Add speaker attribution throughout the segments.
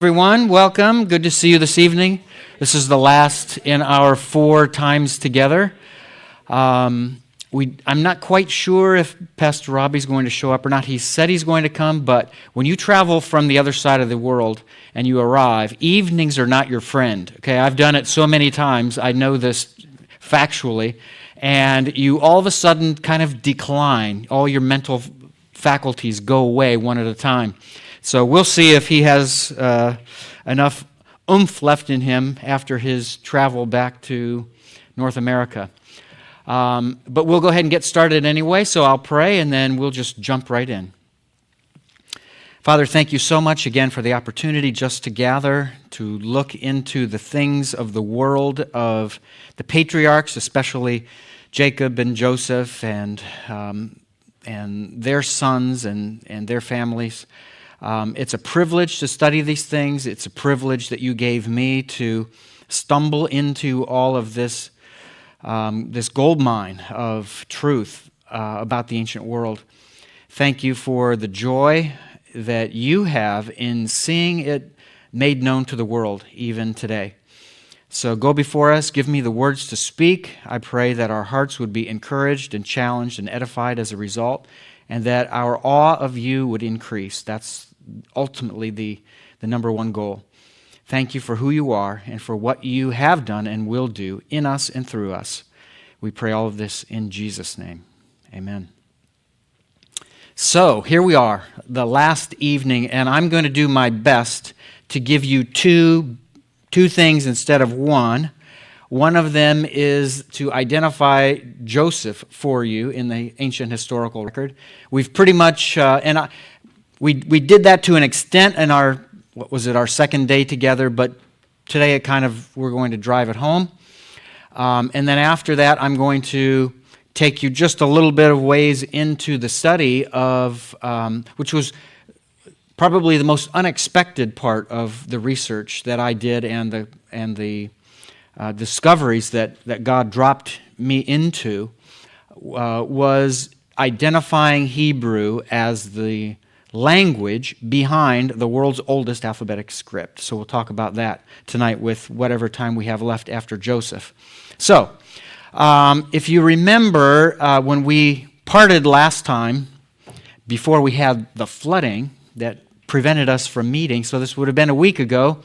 Speaker 1: Everyone, welcome. Good to see you this evening. This is the last in our 4 times together. I'm not quite sure if Pastor Robbie's going to show up or not. He said he's going to come, but when you travel from the other side of the world and you arrive, evenings are not your friend. Okay, I've done it so many times. I know this factually. And you all of a sudden kind of decline. All your mental faculties go away one at a time. So we'll see if he has enough oomph left in him after his travel back to North America. But we'll go ahead and get started anyway, so I'll pray and then we'll just jump right in. Father, thank you so much again for the opportunity just to gather, to look into the things of the world of the patriarchs, especially Jacob and Joseph and their sons and their families. It's a privilege to study these things. It's a privilege that you gave me to stumble into all of this gold mine of truth about the ancient world. Thank you for the joy that you have in seeing it made known to the world even today. So go before us, give me the words to speak. I pray that our hearts would be encouraged and challenged and edified as a result, and that our awe of you would increase. That's ultimately the number one goal. Thank you for who you are and for what you have done and will do in us and through us. We pray all of this in Jesus' name. Amen. So here we are, the last evening, and I'm going to do my best to give you two things instead of one. One of them is to identify Joseph for you in the ancient historical record. We've pretty much, we did that to an extent in our second day together, but today we're going to drive it home. And then after that, I'm going to take you just a little bit of ways into the study of, which was probably the most unexpected part of the research that I did and the discoveries that God dropped me into, was identifying Hebrew as the language behind the world's oldest alphabetic script. So we'll talk about that tonight with whatever time we have left after Joseph. So, if you remember when we parted last time, before we had the flooding that prevented us from meeting, so this would have been a week ago,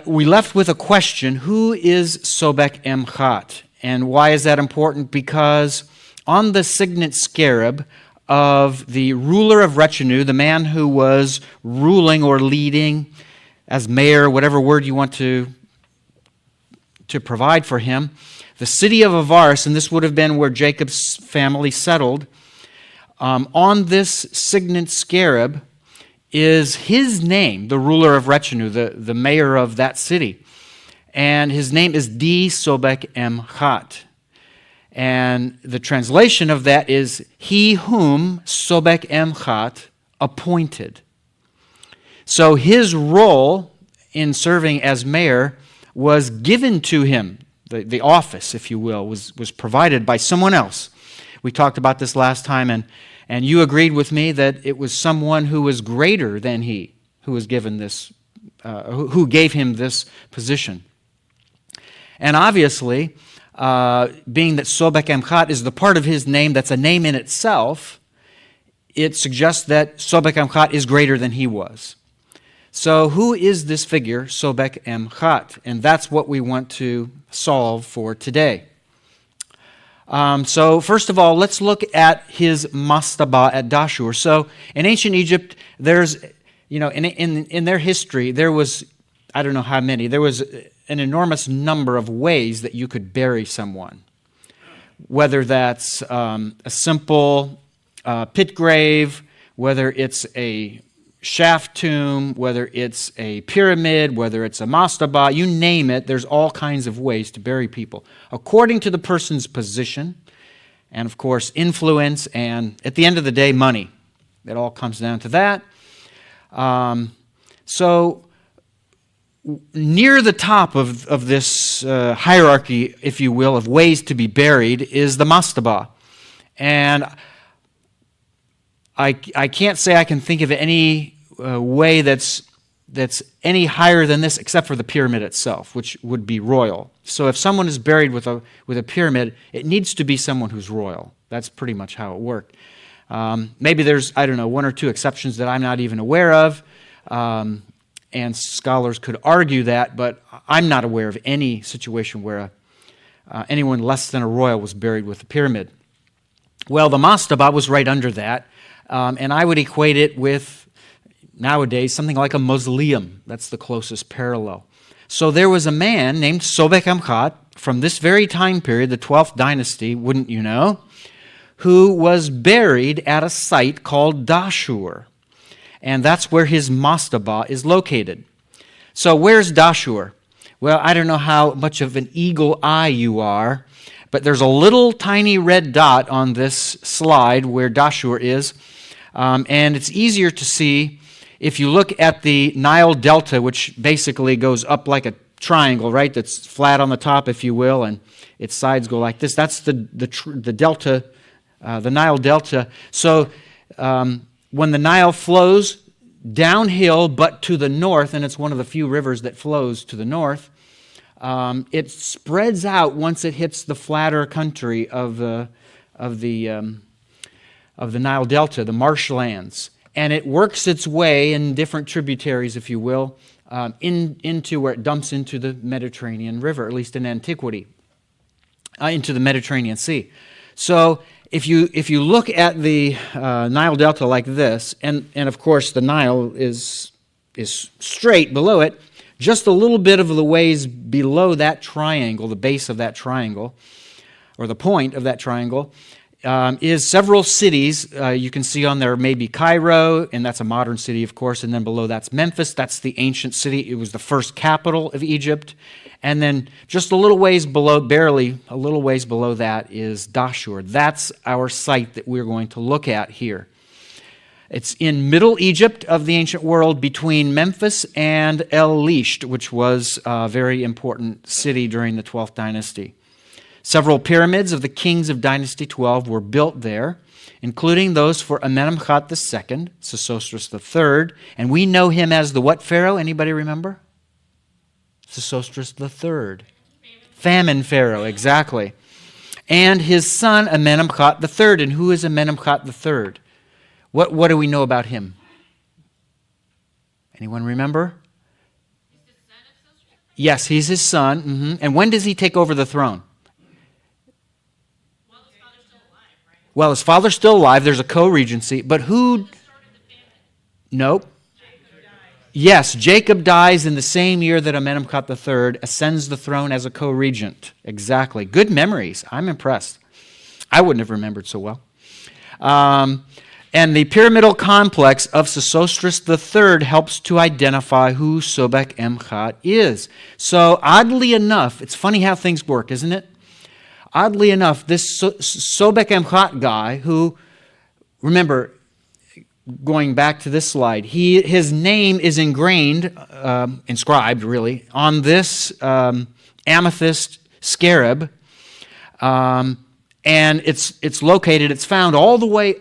Speaker 1: we left with a question: who is Sobek Emchat? And why is that important? Because on the signet scarab of the ruler of Rechenu, the man who was ruling or leading as mayor, whatever word you want to provide for him, the city of Avaris, and this would have been where Jacob's family settled, on this signet scarab is his name, the ruler of Rechenu, the mayor of that city. And his name is Di Sobek Emchat. And the translation of that is, he whom Sobek Emchat appointed. So his role in serving as mayor was given to him. The office, if you will, was provided by someone else. We talked about this last time, and you agreed with me that it was someone who was greater than he who was given this, who gave him this position. And obviously, being that Sobek Emchat is the part of his name that's a name in itself, it suggests that Sobek Emchat is greater than he was. So who is this figure, Sobek Emchat? And that's what we want to solve for today. So first of all, let's look at his mastaba at Dashur. So in ancient Egypt, there's, in their history, there was, I don't know how many, there was an enormous number of ways that you could bury someone. Whether that's a simple pit grave, whether it's a shaft tomb, whether it's a pyramid, whether it's a mastaba, you name it, there's all kinds of ways to bury people, according to the person's position, and of course, influence, and at the end of the day, money. It all comes down to that. So, near the top of this hierarchy, if you will, of ways to be buried is the mastaba. And I can't say I can think of any way that's that's any higher than this except for the pyramid itself, which would be royal. So if someone is buried with a pyramid, it needs to be someone who's royal. That's pretty much how it worked. Maybe there's, I don't know, one or two exceptions that I'm not even aware of, and scholars could argue that, but I'm not aware of any situation where anyone less than a royal was buried with a pyramid. Well, the mastaba was right under that, and I would equate it with, nowadays, something like a mausoleum. That's the closest parallel. So there was a man named Sobek-Amchat from this very time period, the 12th dynasty, wouldn't you know, who was buried at a site called Dashur. And that's where his mastaba is located. So where's Dashur? Well, I don't know how much of an eagle eye you are, but there's a little tiny red dot on this slide where Dashur is, and it's easier to see if you look at the Nile Delta, which basically goes up like a triangle, right? That's flat on the top, if you will, and its sides go like this. That's the delta, the Nile Delta. So when the Nile flows downhill but to the north, and it's one of the few rivers that flows to the north, it spreads out once it hits the flatter country of the Nile Delta, the marshlands, and it works its way in different tributaries, if you will, into where it dumps into the Mediterranean River, at least in antiquity, into the Mediterranean Sea. So if you look at the Nile Delta like this, and of course the Nile is straight below it, just a little bit of the ways below that triangle, the base of that triangle, or the point of that triangle, is several cities. You can see on there maybe Cairo, and that's a modern city, of course, and then below that's Memphis. That's the ancient city. It was the first capital of Egypt. And then just a little ways below, barely a little ways below that, is Dashur. That's our site that we're going to look at here. It's in Middle Egypt of the ancient world between Memphis and El-Lisht, which was a very important city during the 12th dynasty. Several pyramids of the kings of Dynasty 12 were built there, including those for Amenemhat II, Sesostris III, and we know him as the what pharaoh? Anybody remember? Sesostris III. Famine pharaoh, exactly. And his son Amenemhat III. And who is Amenemhat III? What do we know about him? Anyone remember?
Speaker 2: He's the son of Sosra?
Speaker 1: Yes, he's his son. Mm-hmm. And when does he take over the throne?
Speaker 2: Well, his father's still alive, right?
Speaker 1: Well, his father's still alive. There's a co-regency. But who?
Speaker 2: Who started the famine?
Speaker 1: Nope.
Speaker 2: Jacob died.
Speaker 1: Yes, Jacob dies in the same year that Amenemhat III ascends the throne as a co-regent. Exactly. Good memories. I'm impressed. I wouldn't have remembered so well. And the pyramidal complex of Sesostris III helps to identify who Sobek-Amchat is. So oddly enough, it's funny how things work, isn't it? Oddly enough, this Sobek-Amchat guy who, remember, going back to this slide, his name is inscribed really, on this amethyst scarab, and it's located, it's found all the way,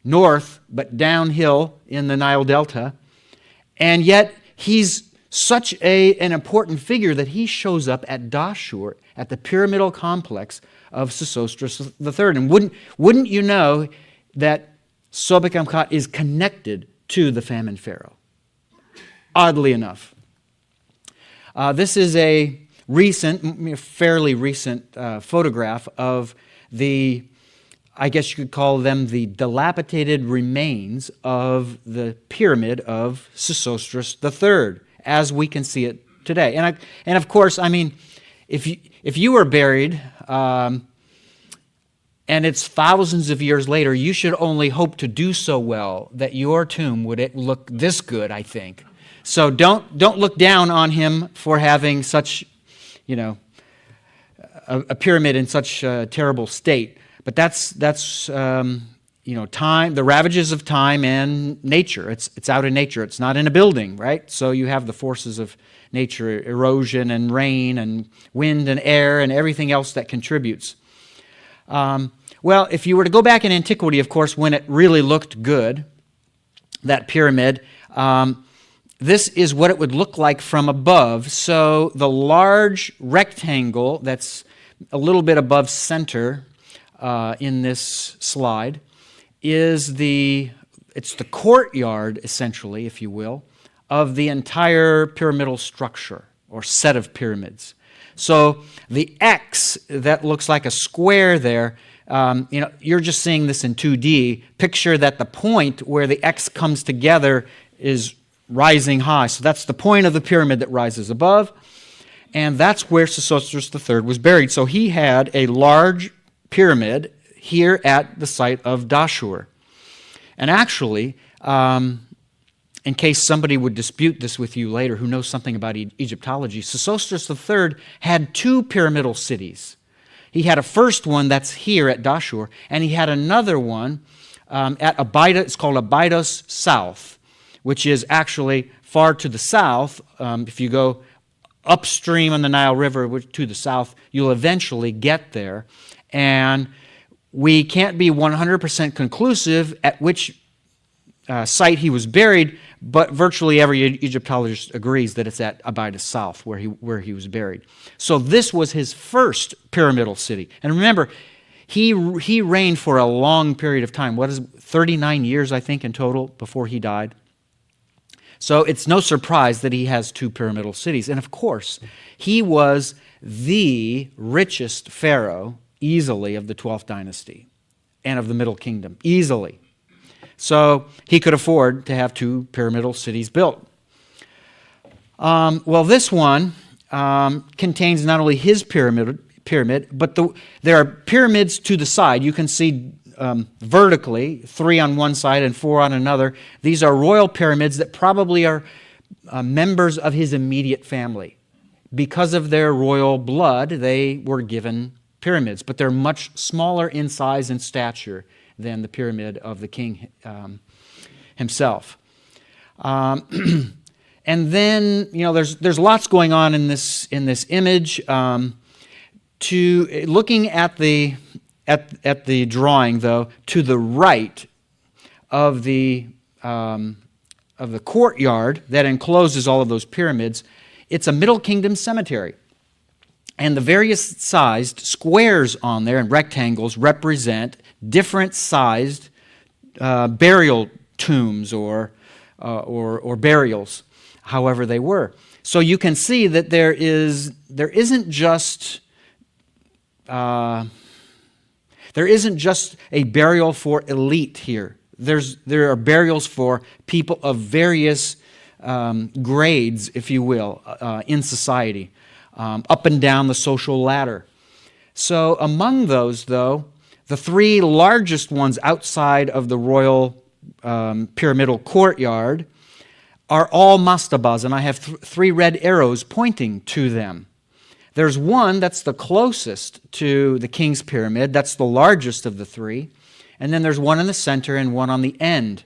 Speaker 1: north, but downhill in the Nile Delta, and yet he's such an important figure that he shows up at Dashur, at the pyramidal complex of Sesostris III. And wouldn't you know that Sobek-Amchat is connected to the famine pharaoh? Oddly enough. This is a fairly recent photograph of I guess you could call them the dilapidated remains of the pyramid of Sesostris III, as we can see it today. And of course, I mean, if you were buried, and it's thousands of years later, you should only hope to do so well that your tomb would look this good, I think. So don't look down on him for having such, a pyramid in such a terrible state. But that's time, the ravages of time and nature. It's out in nature. It's not in a building, right? So you have the forces of nature, erosion and rain and wind and air and everything else that contributes. Well, if you were to go back in antiquity, of course, when it really looked good, that pyramid, This is what it would look like from above. So the large rectangle that's a little bit above center in this slide is it's the courtyard, essentially, if you will, of the entire pyramidal structure or set of pyramids. So the X that looks like a square there, you're just seeing this in 2D. Picture that the point where the X comes together is rising high. So that's the point of the pyramid that rises above, and that's where Sesostris III was buried. So he had a large pyramid here at the site of Dashur. And actually, in case somebody would dispute this with you later who knows something about Egyptology, Sesostris III had two pyramidal cities. He had a first one that's here at Dashur, and he had another one at Abydos. It's called Abydos South, which is actually far to the south. If you go upstream on the Nile River to the south, you'll eventually get there. And we can't be 100% conclusive at which site he was buried, but virtually every Egyptologist agrees that it's at Abydos South where he was buried. So this was his first pyramidal city. And remember, he reigned for a long period of time. 39 years, I think, in total before he died. So it's no surprise that he has two pyramidal cities. And of course, he was the richest pharaoh, easily, of the 12th dynasty and of the Middle Kingdom, easily. So he could afford to have two pyramidal cities built. Well, this one contains not only his pyramid, but there are pyramids to the side. You can see vertically, 3 on one side and 4 on another. These are royal pyramids that probably are members of his immediate family. Because of their royal blood, they were given pyramids, but they're much smaller in size and stature than the pyramid of the king himself. And then, there's lots going on in this image. Looking at the drawing, though, to the right of the courtyard that encloses all of those pyramids, it's a Middle Kingdom cemetery. And the various sized squares on there and rectangles represent different sized burial tombs or burials, however they were. So you can see that there isn't just a burial for elite here. There are burials for people of various grades, if you will, in society, up and down the social ladder. So among those, though, the 3 largest ones outside of the royal pyramidal courtyard are all mastabas, and I have 3 red arrows pointing to them. There's one that's the closest to the king's pyramid. That's the largest of the 3. And then there's one in the center and one on the end.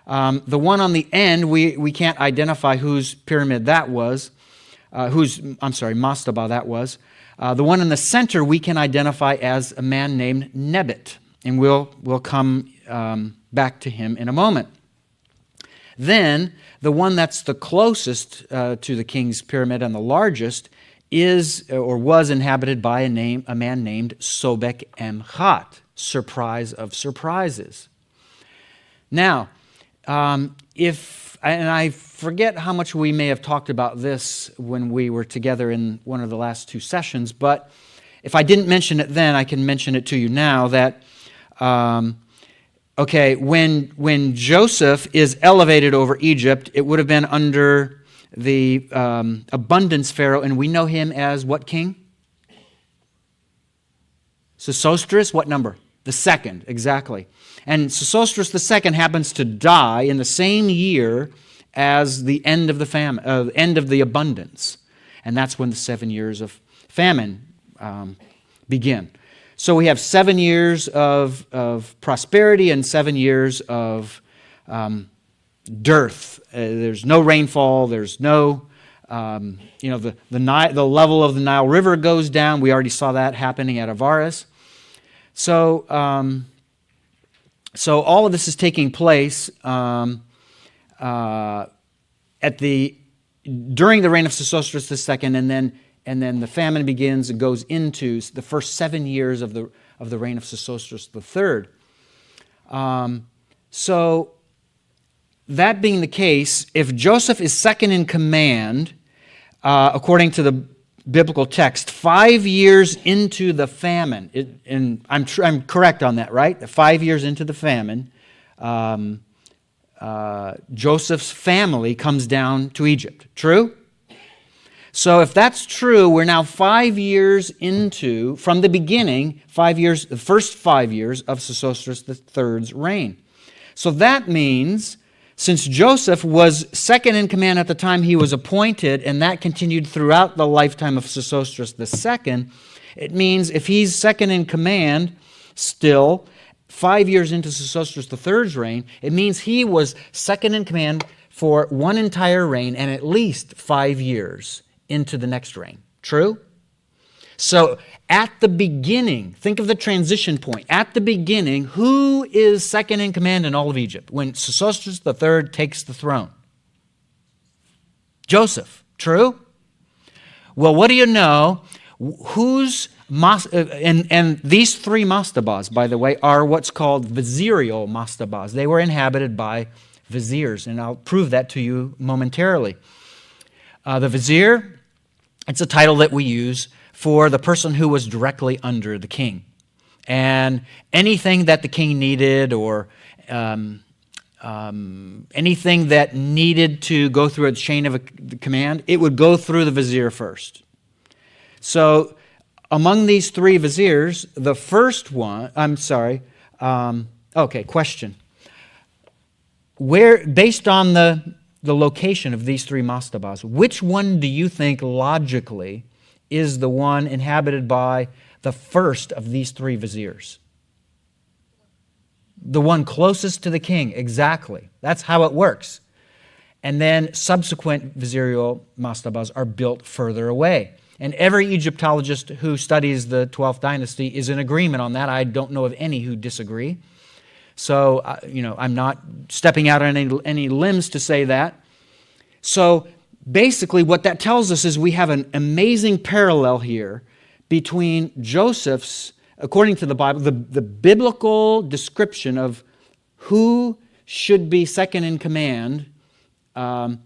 Speaker 1: The one on the end, we can't identify whose pyramid that was, mastaba that was. The one in the center we can identify as a man named Nebet, and we'll come back to him in a moment. Then, the one that's the closest to the king's pyramid and the largest is or was inhabited by a man named Sobek Emchat, surprise of surprises. Now, and I forget how much we may have talked about this when we were together in one of the last 2 sessions, but if I didn't mention it then, I can mention it to you now that, when Joseph is elevated over Egypt, it would have been under the abundance pharaoh, and we know him as what king? Sesostris, what number? The 2nd, exactly. And Sesostris II happens to die in the same year as the end of the famine, end of the abundance, and that's when the 7 years of famine begin. So we have 7 years of prosperity and 7 years of dearth. There's no rainfall. There's no, the level of the Nile River goes down. We already saw that happening at Avaris. So all of this is taking place during the reign of Sesostris II, and then the famine begins and goes into the first 7 years of the reign of Sesostris III. So that being the case, if Joseph is second in command, according to the biblical text, 5 years into the famine, and I'm correct on that, right? 5 years into the famine, Joseph's family comes down to Egypt. True? So if that's true, we're now 5 years into, from the beginning, the first 5 years of Sesostris III's reign. So that means, since Joseph was second in command at the time he was appointed, and that continued throughout the lifetime of Sesostris II, it means if he's second in command still, 5 years into Sesostris III's reign, it means he was second in command for one entire reign and at least 5 years into the next reign. True? So at the beginning, think of the transition point. At the beginning, who is second in command in all of Egypt when Sesostris III takes the throne? Joseph. True? Well, what do you know? And these three mastabas, by the way, are what's called vizierial mastabas. They were inhabited by viziers, and I'll prove that to you momentarily. The vizier, it's a title that we use for the person who was directly under the king. And anything that the king needed, or anything that needed to go through a chain of command, it would go through the vizier first. So among these three viziers, the first one, question. Based on the location of these three mastabas, which one do you think logically is the one inhabited by the first of these three viziers? The one closest to the king, exactly. That's how it works. And then subsequent vizierial mastabas are built further away. And every Egyptologist who studies the 12th dynasty is in agreement on that. I don't know of any who disagree. So, I'm not stepping out on any limbs to say that. So, basically, what that tells us is we have an amazing parallel here between Joseph's, according to the Bible, the biblical description of who should be second in command from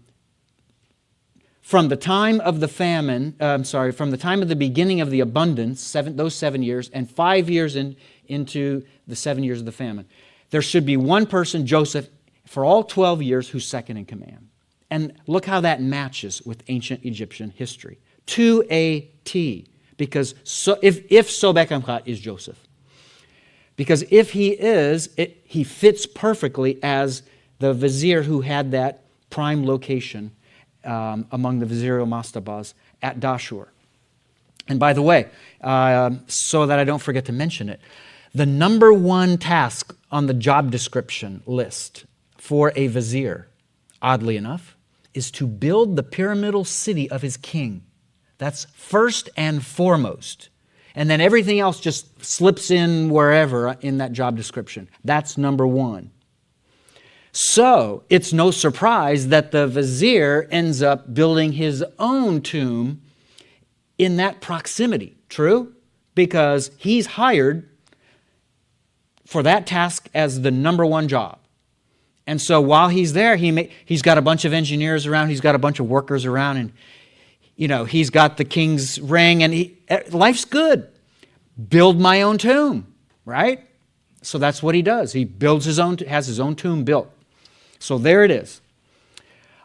Speaker 1: the time of the famine, from the time of the beginning of the abundance, those 7 years, and 5 years into the 7 years of the famine. There should be one person, Joseph, for all 12 years who's second in command. And look how that matches with ancient Egyptian history. To a T. Because if Sobek Amchat is Joseph. Because if he is, he fits perfectly as the vizier who had that prime location among the vizierial mastabas at Dashur. And by the way, so that I don't forget to mention it, the number one task on the job description list for a vizier, oddly enough, is to build the pyramidal city of his king. That's first and foremost. And then everything else just slips in wherever in that job description. That's number one. So it's no surprise that the vizier ends up building his own tomb in that proximity. True? Because he's hired for that task as the number one job. And so while he's there, he's got a bunch of engineers around, he's got a bunch of workers around, and he's got the king's ring, and life's good. Build my own tomb, right? So that's what he does. He builds has his own tomb built. So there it is.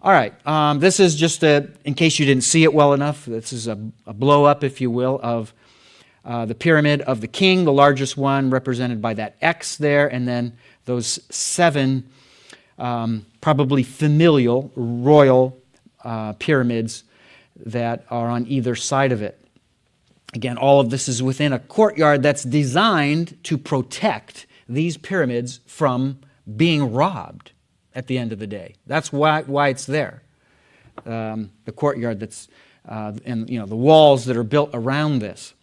Speaker 1: All right, this is just in case you didn't see it well enough, this is a blow-up, if you will, of the pyramid of the king, the largest one represented by that X there, and then those 7 probably familial royal pyramids that are on either side of it. Again, all of this is within a courtyard that's designed to protect these pyramids from being robbed at the end of the day. That's why it's there. The courtyard that's, and the walls that are built around this.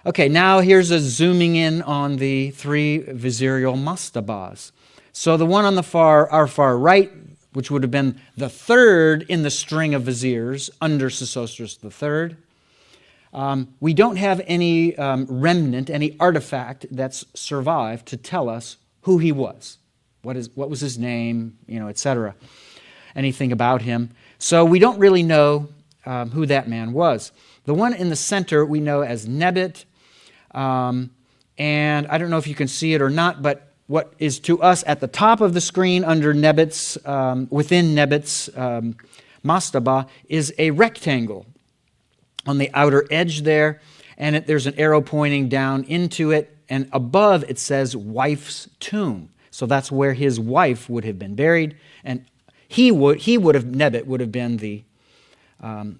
Speaker 1: Okay, now here's a zooming in on the 3 vizierial mastabas. So the one on our far right, which would have been the third in the string of viziers under Sesostris III. We don't have any remnant, any artifact that's survived to tell us who he was. What was his name, etc. Anything about him. So we don't really know who that man was. The one in the center we know as Nebit, and I don't know if you can see it or not, but what is to us at the top of the screen under Nebit's, within Nebit's mastaba, is a rectangle on the outer edge there, and there's an arrow pointing down into it, and above it says wife's tomb. So that's where his wife would have been buried, and Nebit would have been the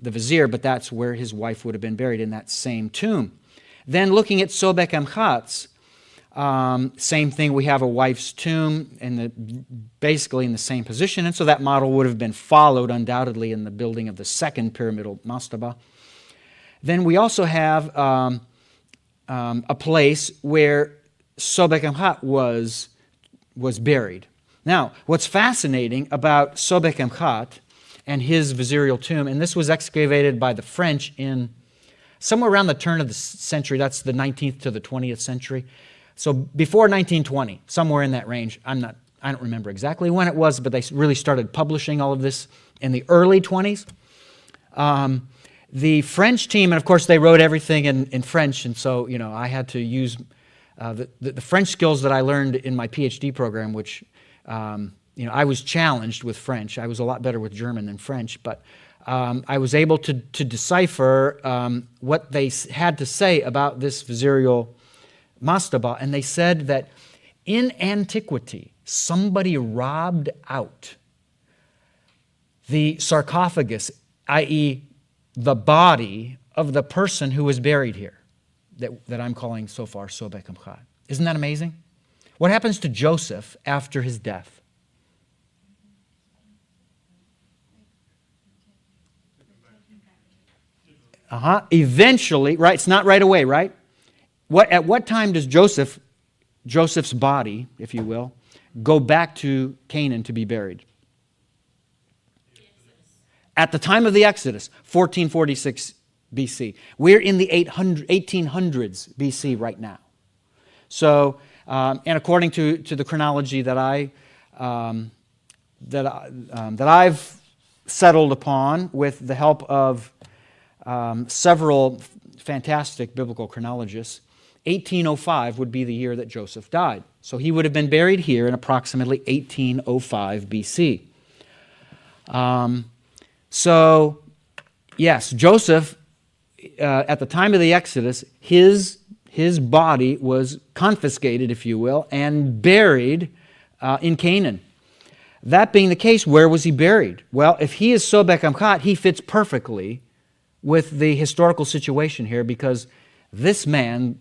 Speaker 1: vizier, but that's where his wife would have been buried, in that same tomb. Then looking at Sobek Emchat's, same thing, we have a wife's tomb basically in the same position, and so that model would have been followed undoubtedly in the building of the second pyramidal mastaba. Then we also have a place where Sobek Emchat was buried. Now, what's fascinating about Sobek Emchat and his vizierial tomb, and this was excavated by the French in somewhere around the turn of the century, that's the 19th to the 20th century. So before 1920, somewhere in that range. I don't remember exactly when it was, but they really started publishing all of this in the early 20s. The French team, and of course they wrote everything in French, and so I had to use the French skills that I learned in my PhD program, which I was challenged with French. I was a lot better with German than French, but I was able to decipher what they had to say about this vizierial mastaba, and they said that in antiquity, somebody robbed out the sarcophagus, i.e., the body of the person who was buried here, that I'm calling so far Sobek Emchat. Isn't that amazing? What happens to Joseph after his death? Eventually, right? It's not right away, right? At what time does Joseph's body, if you will, go back to Canaan to be buried? At the time of the Exodus, 1446 BC. We're in the 1800s BC right now. So, and according to the chronology that I've settled upon with the help of several fantastic biblical chronologists, 1805 would be the year that Joseph died. So he would have been buried here in approximately 1805 BC. So, yes, Joseph, at the time of the Exodus, his body was confiscated, if you will, and buried in Canaan. That being the case, where was he buried? Well, if he is Sobek Emchat, he fits perfectly with the historical situation here, because this man,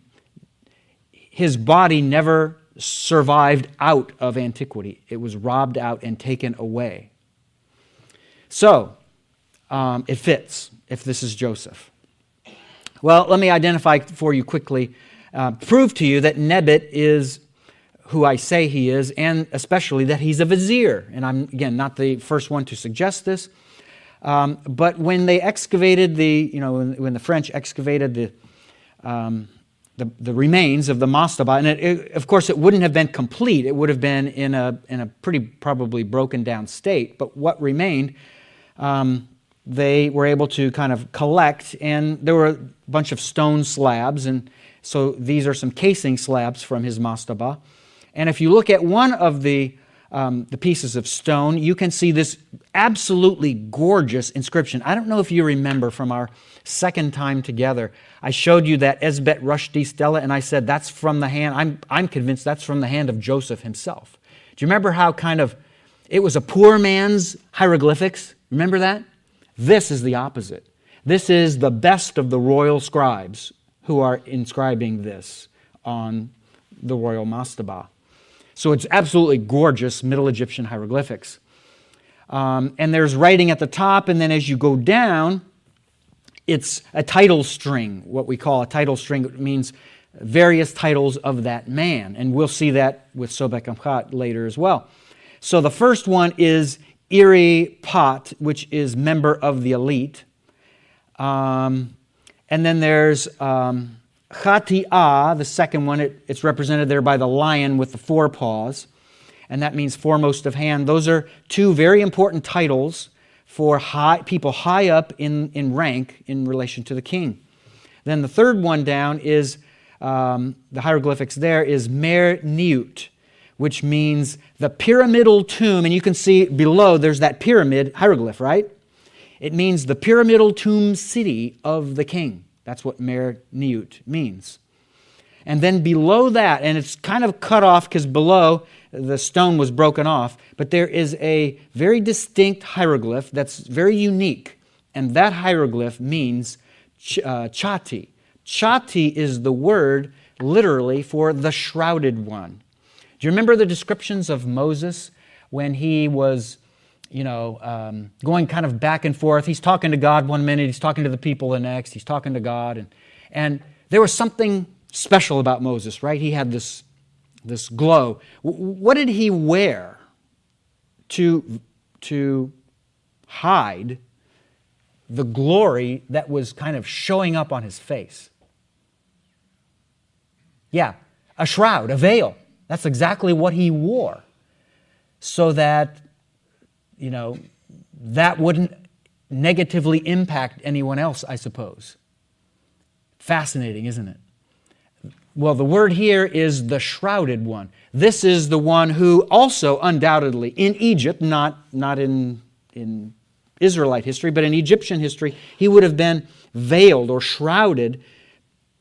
Speaker 1: his body never survived out of antiquity. It was robbed out and taken away. So, it fits if this is Joseph. Well, let me identify for you quickly, prove to you that Nebit is who I say he is, and especially that he's a vizier. And I'm, again, not the first one to suggest this. But when they excavated when the French excavated the remains of the mastaba, and of course it wouldn't have been complete. It would have been in a pretty probably broken down state. But what remained, they were able to kind of collect, and there were a bunch of stone slabs, and so these are some casing slabs from his mastaba. And if you look at one of the pieces of stone, you can see this absolutely gorgeous inscription. I don't know if you remember from our second time together, I showed you that Esbet Rushdie stela, and I said that's from the hand, I'm convinced that's from the hand of Joseph himself. Do you remember how it was a poor man's hieroglyphics? Remember that? This is the opposite. This is the best of the royal scribes who are inscribing this on the royal mastaba. So it's absolutely gorgeous Middle Egyptian hieroglyphics. And there's writing at the top, and then as you go down, it's a title string, what we call a title string. It means various titles of that man. And we'll see that with Sobek Emchat later as well. So the first one is Iri Pot, which is member of the elite. And then there's Chati'ah, the second one. It's represented there by the lion with the four paws, and that means foremost of hand. Those are two very important titles for people high up in rank in relation to the king. Then the third one down is, the hieroglyphics there is Mer Niut, which means the pyramidal tomb. And you can see below there's that pyramid hieroglyph, right? It means the pyramidal tomb city of the king. That's what Mer Niut means. And then below that, and it's kind of cut off because below the stone was broken off, but there is a very distinct hieroglyph that's very unique. And that hieroglyph means Chati. Chati is the word literally for the shrouded one. Do you remember the descriptions of Moses when he was, going kind of back and forth? He's talking to God one minute, he's talking to the people the next, he's talking to God. And there was something special about Moses, right? He had this glow. What did he wear to hide the glory that was kind of showing up on his face? Yeah, a shroud, a veil. That's exactly what he wore, so that, that wouldn't negatively impact anyone else, I suppose. Fascinating, isn't it? Well, the word here is the shrouded one. This is the one who also undoubtedly in Egypt, not in Israelite history, but in Egyptian history, he would have been veiled or shrouded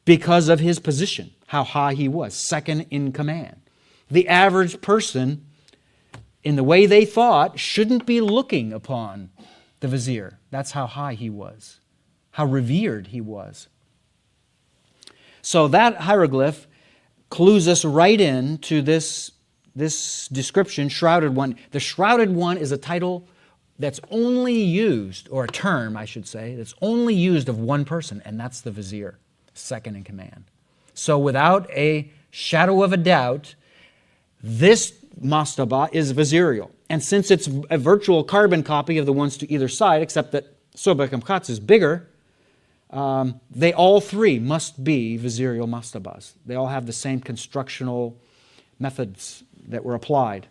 Speaker 1: because of his position, how high he was, second in command. The average person, in the way they thought, shouldn't be looking upon the vizier. That's how high he was, how revered he was. So that hieroglyph clues us right into this description, shrouded one. The shrouded one is a title that's only used, or a term, I should say, that's only used of one person, and that's the vizier, second in command. So without a shadow of a doubt, this mastaba is vizirial. And since it's a virtual carbon copy of the ones to either side, except that Sobek Emchatz is bigger, they all three must be vizirial mastabas. They all have the same constructional methods that were applied.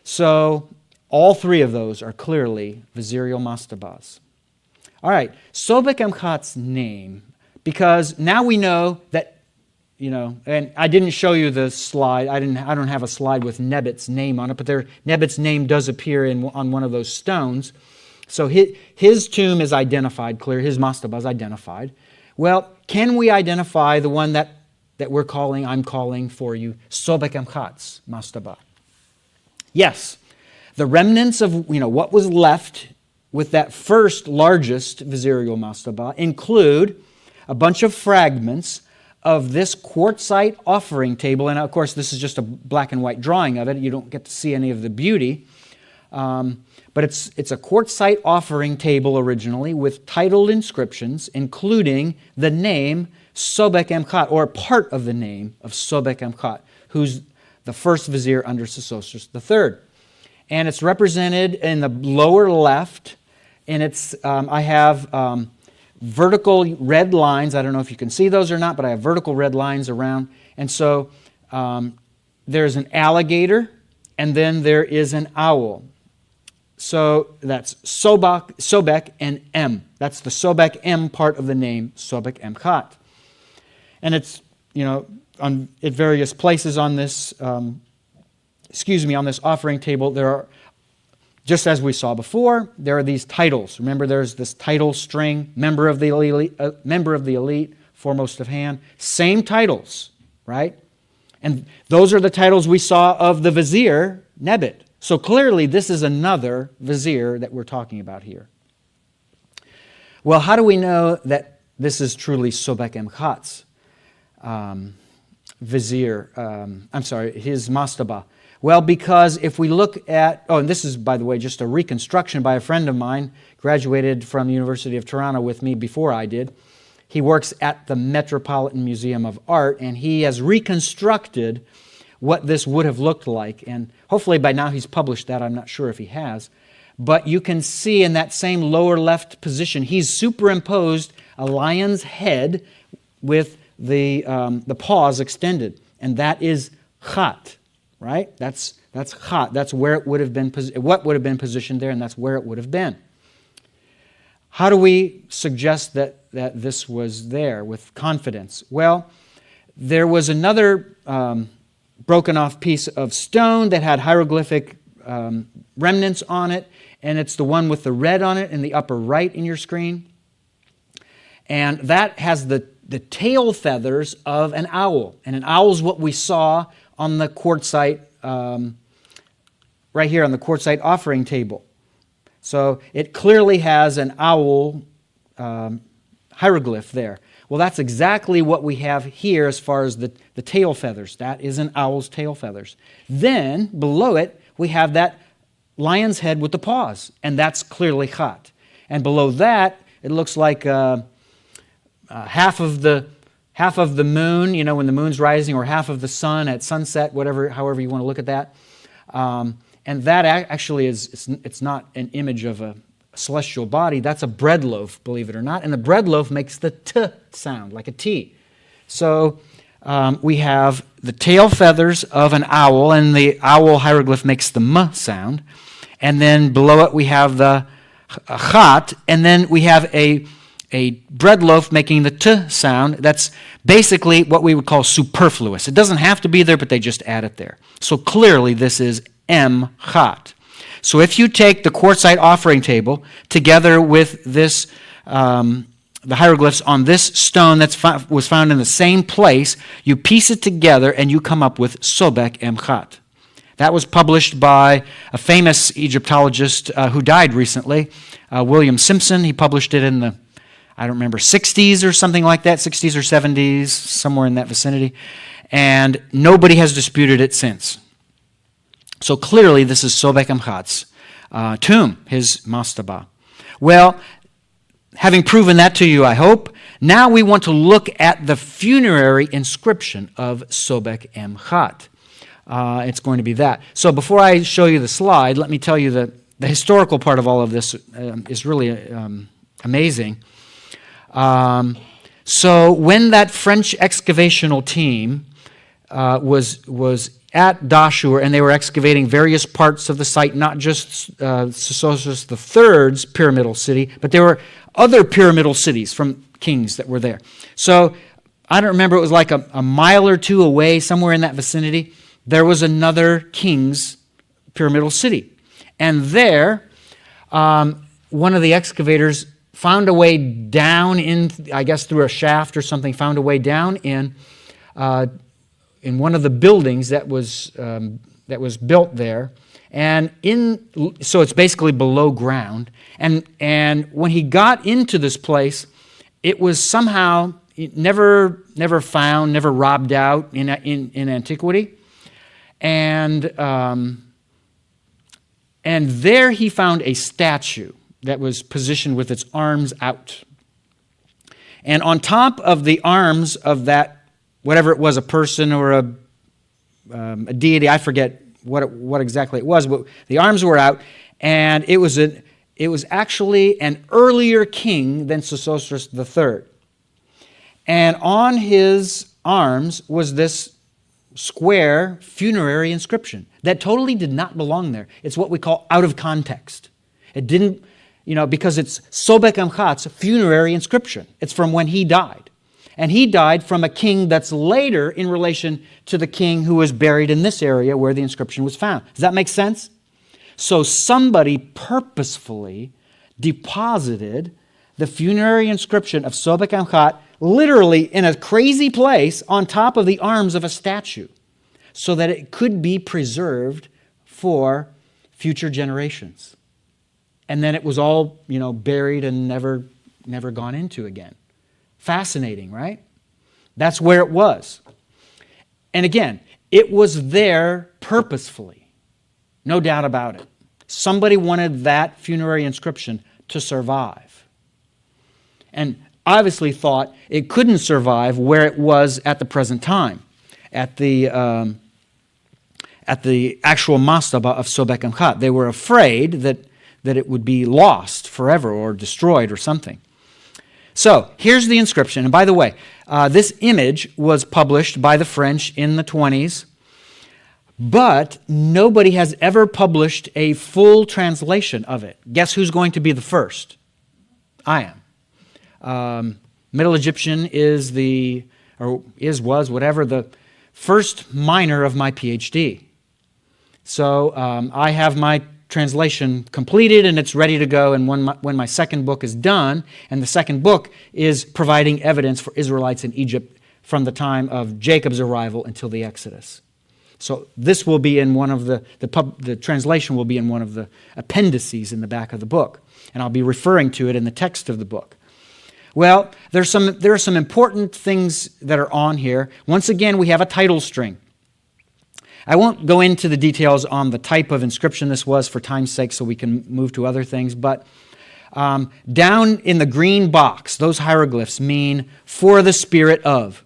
Speaker 1: So all three of those are clearly vizirial mastabas. All right, Sobek Emchatz's name, because now we know that, and I didn't show you the slide. I don't have a slide with Nebit's name on it, but Nebit's name does appear on one of those stones. So his tomb is identified, clear. His mastaba is identified. Well, can we identify the one that I'm calling for you, Sobek Emchatz mastaba? Yes. The remnants of what was left with that first largest vizirial mastaba include a bunch of fragments of this quartzite offering table. And of course, this is just a black and white drawing of it. You don't get to see any of the beauty. But it's a quartzite offering table originally with titled inscriptions, including the name Sobek Emchat, or part of the name of Sobek Emchat, who's the first vizier under Sesostris III. And it's represented in the lower left, and I have vertical red lines. I don't know if you can see those or not, but I have vertical red lines around. And so there's an alligator, and then there is an owl. So that's Sobek and M. That's the Sobek M part of the name, Sobek Emchat. And it's, at various places on this, on this offering table, there are, just as we saw before, there are these titles. Remember, there's this title string, member of the elite, foremost of hand. Same titles, right? And those are the titles we saw of the vizier, Nebit. So clearly, this is another vizier that we're talking about here. Well, how do we know that this is truly Sobek Emchat's vizier? His mastaba. Well, because if we look at, and this is, by the way, just a reconstruction by a friend of mine, graduated from the University of Toronto with me before I did. He works at the Metropolitan Museum of Art, and he has reconstructed what this would have looked like. And hopefully by now he's published that. I'm not sure if he has. But you can see in that same lower left position, he's superimposed a lion's head with the paws extended. And that is chat, right? That's chat. That's where it would have been, what would have been positioned there, and that's where it would have been. How do we suggest that this was there with confidence? Well, there was another broken off piece of stone that had hieroglyphic remnants on it, and it's the one with the red on it in the upper right in your screen. And that has the tail feathers of an owl. And an owl is what we saw on the quartzite, right here on the quartzite offering table. So it clearly has an owl hieroglyph there. Well, that's exactly what we have here as far as the tail feathers. That is an owl's tail feathers. Then, below it, we have that lion's head with the paws, and that's clearly chat. And below that, it looks like half of the moon, you know, when the moon's rising, or half of the sun at sunset, however you want to look at that. And that actually it's not an image of a celestial body. That's a bread loaf, believe it or not. And the bread loaf makes the t sound, like a T. So we have the tail feathers of an owl, and the owl hieroglyph makes the m sound. And then below it we have the chat, and then we have a bread loaf making the t sound. That's basically what we would call superfluous. It doesn't have to be there, but they just add it there. So clearly this is M chat. So if you take the quartzite offering table together with this, the hieroglyphs on this stone that was found in the same place, you piece it together and you come up with Sobek Em Chat. That was published by a famous Egyptologist who died recently, William Simpson. He published it in the, I don't remember, 60s or something like that, 60s or 70s, somewhere in that vicinity. And nobody has disputed it since. So clearly this is Sobek Em Chat's tomb, his mastaba. Well, having proven that to you, I hope, now we want to look at the funerary inscription of Sobek Em Chat. It's going to be that. So before I show you the slide, let me tell you that the historical part of all of this is really amazing. So when that French excavational team was at Dashur, and they were excavating various parts of the site, not just Sesostris III's pyramidal city, but there were other pyramidal cities from kings that were there. So I don't remember, it was like a mile or two away, somewhere in that vicinity, there was another king's pyramidal city. And there, one of the excavators found a way down in, I guess through a shaft or something, found a way down in one of the buildings that was built there, and so it's basically below ground. And when he got into this place, it was somehow never found, never robbed out in antiquity, and there he found a statue that was positioned with its arms out, and on top of the arms of that, whatever it was, a person or a deity, I forget what exactly it was, but the arms were out, and it was actually an earlier king than Sesostris III. And on his arms was this square funerary inscription that totally did not belong there. It's what we call out of context. It didn't, because it's Sobek Em Chat's funerary inscription. It's from when he died. And he died from a king that's later in relation to the king who was buried in this area where the inscription was found. Does that make sense? So somebody purposefully deposited the funerary inscription of Sobek Em Chat literally in a crazy place on top of the arms of a statue so that it could be preserved for future generations. And then it was all, buried and never gone into again. Fascinating, right? That's where it was. And again, it was there purposefully. No doubt about it. Somebody wanted that funerary inscription to survive. And obviously thought it couldn't survive where it was at the present time, at the at the actual mastaba of Sobek Amchat. They were afraid that it would be lost forever or destroyed or something. So here's the inscription. And by the way, this image was published by the French in the 20s, but nobody has ever published a full translation of it. Guess who's going to be the first? I am. Middle Egyptian was the first minor of my PhD. So I have my translation completed and it's ready to go. And when my second book is done, and the second book is providing evidence for Israelites in Egypt from the time of Jacob's arrival until the Exodus. So this will be in one of the translation will be in one of the appendices in the back of the book, and I'll be referring to it in the text of the book. Well, there are some important things that are on here. Once again, we have a title string. I won't go into the details on the type of inscription this was for time's sake, so we can move to other things, but down in the green box, those hieroglyphs mean "for the spirit of."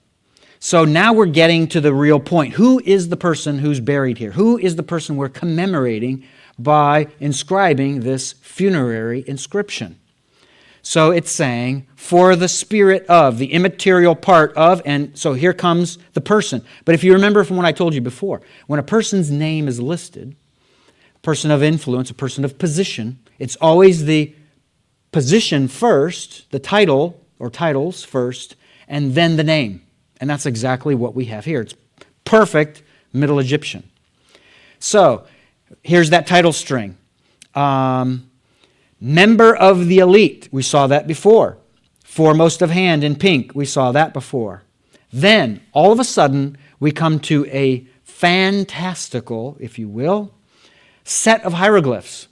Speaker 1: So now we're getting to the real point. Who is the person who's buried here? Who is the person we're commemorating by inscribing this funerary inscription? So it's saying, "for the spirit of," the immaterial part of, and so here comes the person. But if you remember from what I told you before, when a person's name is listed, a person of influence, a person of position, it's always the position first, the title or titles first, and then the name. And that's exactly what we have here. It's perfect Middle Egyptian. So here's that title string. Member of the elite. We saw that before. Foremost of hand in pink. We saw that before. Then, all of a sudden, we come to a fantastical, if you will, set of hieroglyphs.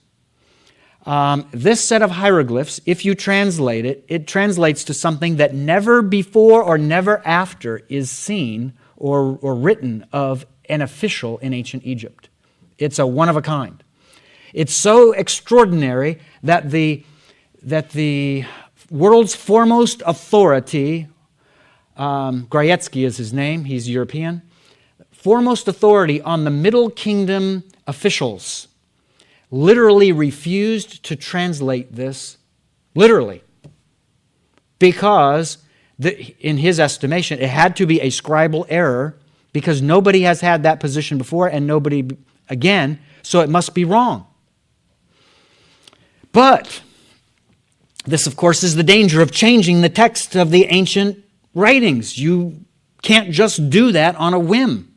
Speaker 1: This set of hieroglyphs, if you translate it, it translates to something that never before or never after is seen or written of an official in ancient Egypt. It's a one of a kind. It's so extraordinary that the world's foremost authority, Grajecki is his name, he's European, foremost authority on the Middle Kingdom officials, literally refused to translate this literally because, in his estimation, it had to be a scribal error because nobody has had that position before and nobody again, so it must be wrong. But this, of course, is the danger of changing the text of the ancient writings. You can't just do that on a whim.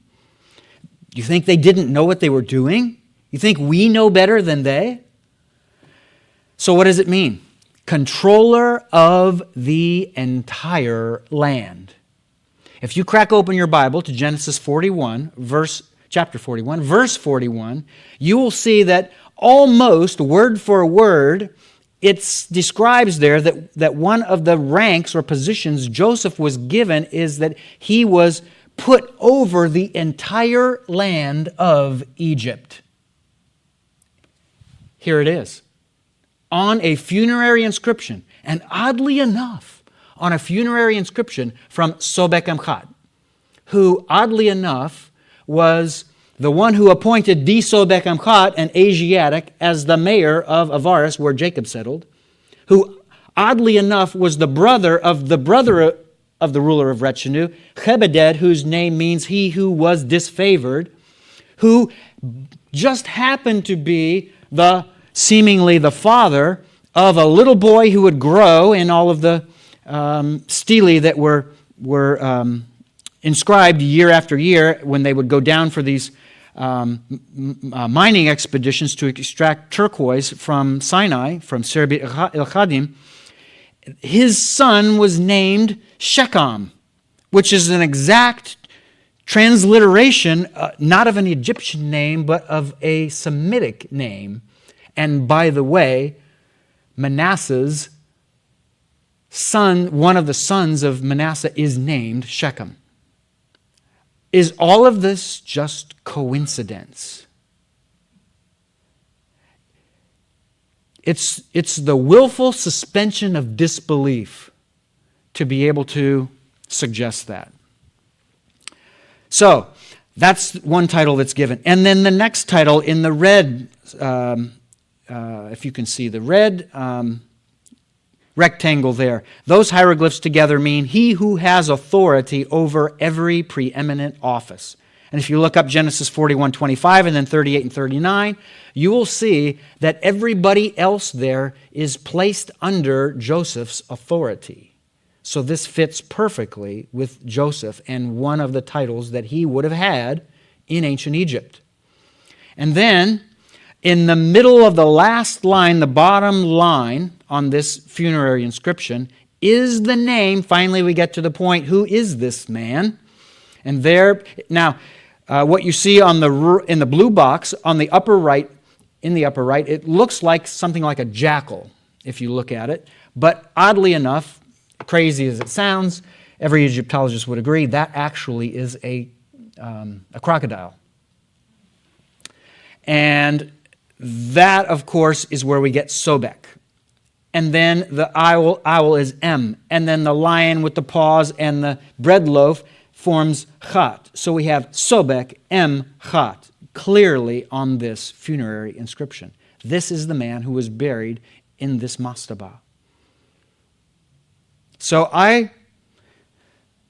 Speaker 1: You think they didn't know what they were doing? You think we know better than they? So what does it mean? Controller of the entire land. If you crack open your Bible to Genesis 41, chapter 41, verse 41, you will see that almost word for word, it describes there that one of the ranks or positions Joseph was given is that he was put over the entire land of Egypt. Here it is. On a funerary inscription, and oddly enough, on a funerary inscription from Sobek Amchat, who, oddly enough, was the one who appointed Di Sobek Amchat, an Asiatic, as the mayor of Avaris, where Jacob settled, who, oddly enough, was the brother of the ruler of Retchenu, Chebeded, whose name means he who was disfavored, who just happened to be seemingly the father of a little boy who would grow in all of the stelae that were inscribed year after year when they would go down for these mining expeditions to extract turquoise from Sinai, from Serbit el-Khadim. His son was named Shechem, which is an exact transliteration, not of an Egyptian name, but of a Semitic name. And by the way, Manasseh's son, one of the sons of Manasseh, is named Shechem. Is all of this just coincidence? It's the willful suspension of disbelief to be able to suggest that. So, That's one title that's given. And then the next title in the red, if you can see the red rectangle there, those hieroglyphs together mean he who has authority over every preeminent office. And if you look up Genesis 41:25 and then 38 and 39, you will see that everybody else there is placed under Joseph's authority. So this fits perfectly with Joseph and one of the titles that he would have had in ancient Egypt. And then in the middle of the last line, the bottom line on this funerary inscription, is the name. Finally, we get to the point, who is this man? And there, now, what you see in the blue box on the upper right, it looks like something like a jackal, if you look at it. But oddly enough, crazy as it sounds, every Egyptologist would agree, that actually is a crocodile. And that, of course, is where we get Sobek. And then the owl is M. And then the lion with the paws and the bread loaf forms Chat. So we have Sobek, M, Chat, clearly on this funerary inscription. This is the man who was buried in this mastaba. So I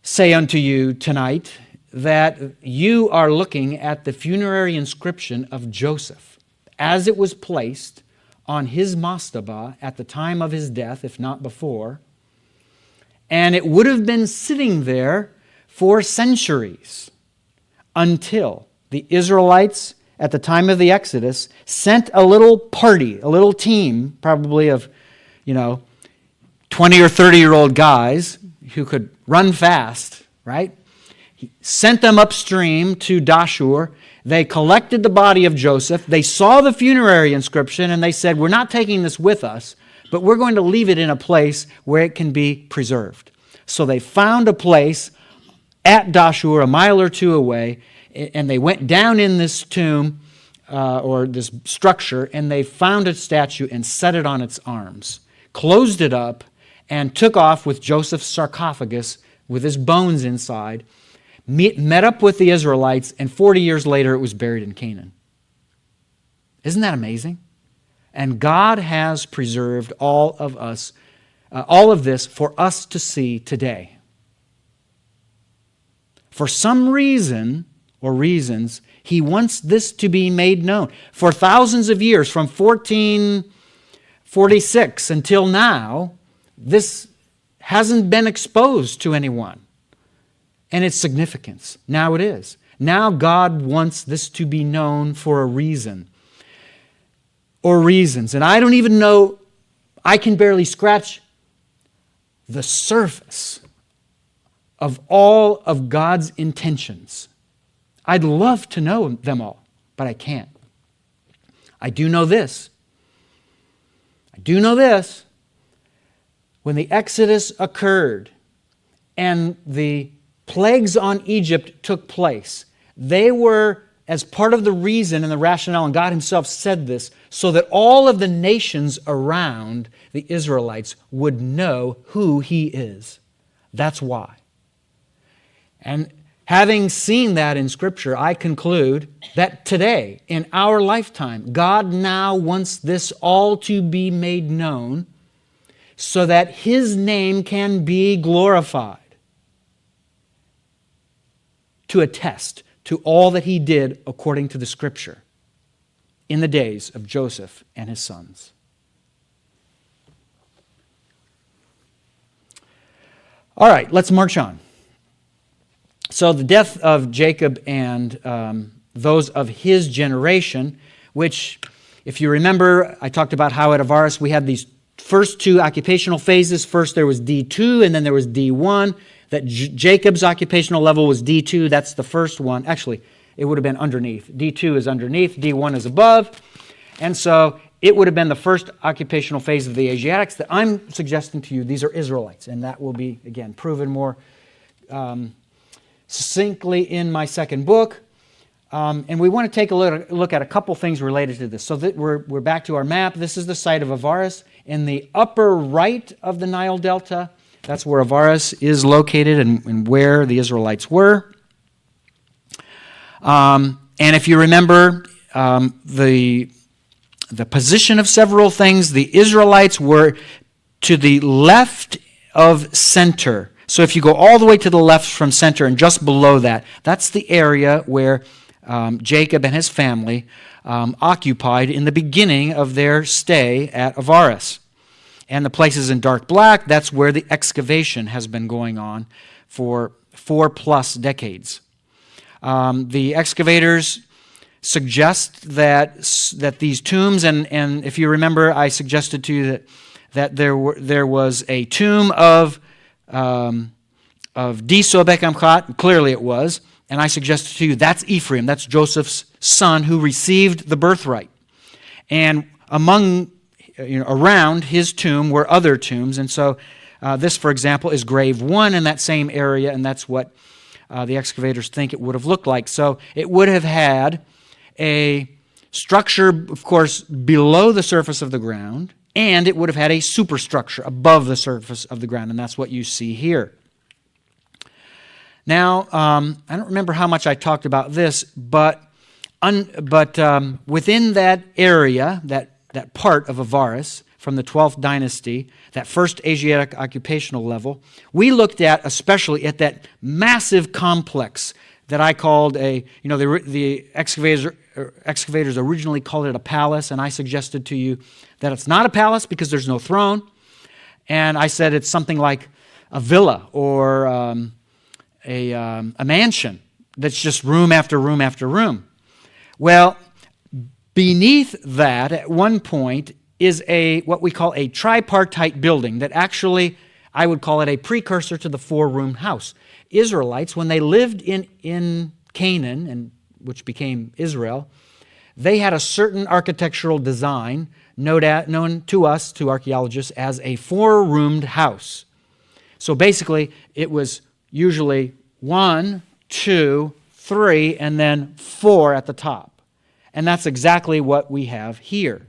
Speaker 1: say unto you tonight that you are looking at the funerary inscription of Joseph as it was placed on his mastaba at the time of his death, if not before. And it would have been sitting there for centuries until the Israelites, at the time of the Exodus, sent a little party, a little team, probably of, 20 or 30-year-old guys who could run fast, right? He sent them upstream to Dashur. They collected the body of Joseph. They saw the funerary inscription, and they said, we're not taking this with us, but we're going to leave it in a place where it can be preserved. So they found a place at Dashur, a mile or two away, and they went down in this tomb, or this structure, and they found a statue and set it on its arms, closed it up, and took off with Joseph's sarcophagus with his bones inside, met up with the Israelites, and 40 years later it was buried in Canaan. Isn't that amazing? And God has preserved all of this for us to see today. For some reason or reasons, he wants this to be made known. For thousands of years, from 1446 until now, this hasn't been exposed to anyone. And its significance. Now it is. Now God wants this to be known for a reason. Or reasons. And I don't even know, I can barely scratch the surface of all of God's intentions. I'd love to know them all, but I can't. I do know this. When the Exodus occurred and the plagues on Egypt took place, they were as part of the reason and the rationale, and God himself said this, so that all of the nations around the Israelites would know who he is. That's why. And having seen that in Scripture, I conclude that today, in our lifetime, God now wants this all to be made known so that his name can be glorified, to attest to all that he did according to the Scripture in the days of Joseph and his sons. All right, let's march on. So the death of Jacob and those of his generation, which, if you remember, I talked about how at Avaris we had these first two occupational phases. First there was D2 and then there was D1. That Jacob's occupational level was D2. That's the first one. Actually, it would have been underneath. D2 is underneath. D1 is above. And so it would have been the first occupational phase of the Asiatics that I'm suggesting to you. These are Israelites. And that will be, again, proven more succinctly in my second book. And we want to take a look at a couple things related to this. So that we're back to our map. This is the site of Avaris. In the upper right of the Nile Delta, that's where Avaris is located and where the Israelites were. And if you remember the position of several things, the Israelites were to the left of center. So if you go all the way to the left from center and just below that, that's the area where Jacob and his family occupied in the beginning of their stay at Avaris. And the places in dark black, that's where the excavation has been going on for 4+ decades. The excavators suggest that these tombs, and if you remember, I suggested to you that there was a tomb of Disobek Amchat, clearly it was, and I suggested to you that's Ephraim, that's Joseph's son who received the birthright. And around his tomb were other tombs, and so this, for example, is grave 1 in that same area, and that's what the excavators think it would have looked like. So it would have had a structure, of course, below the surface of the ground, and it would have had a superstructure above the surface of the ground, and that's what you see here. Now, I don't remember how much I talked about this, but within that area, that part of Avaris from the 12th dynasty, that first Asiatic occupational level, we looked at especially at that massive complex that I called the excavators originally called it a palace, and I suggested to you that it's not a palace because there's no throne, and I said it's something like a villa or a mansion that's just room after room after room. Well, beneath that, at one point, is what we call a tripartite building that actually, I would call it a precursor to the 4-roomed house. Israelites, when they lived in Canaan, and which became Israel, they had a certain architectural design known to us, to archaeologists, as a 4-roomed house. So basically, it was usually 1, 2, 3, and then 4 at the top. And that's exactly what we have here.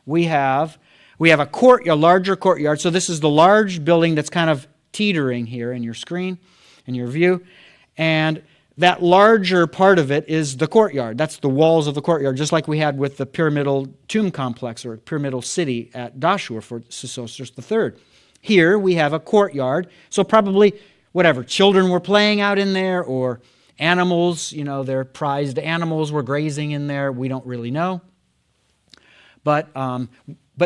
Speaker 1: We have a courtyard, a larger courtyard. So this is the large building that's kind of teetering here in your screen, in your view. And that larger part of it is the courtyard. That's the walls of the courtyard, just like we had with the pyramidal tomb complex or pyramidal city at Dashur for Sesostris III. Here we have a courtyard. So probably, children were playing out in there, or animals, their prized animals were grazing in there. We don't really know. But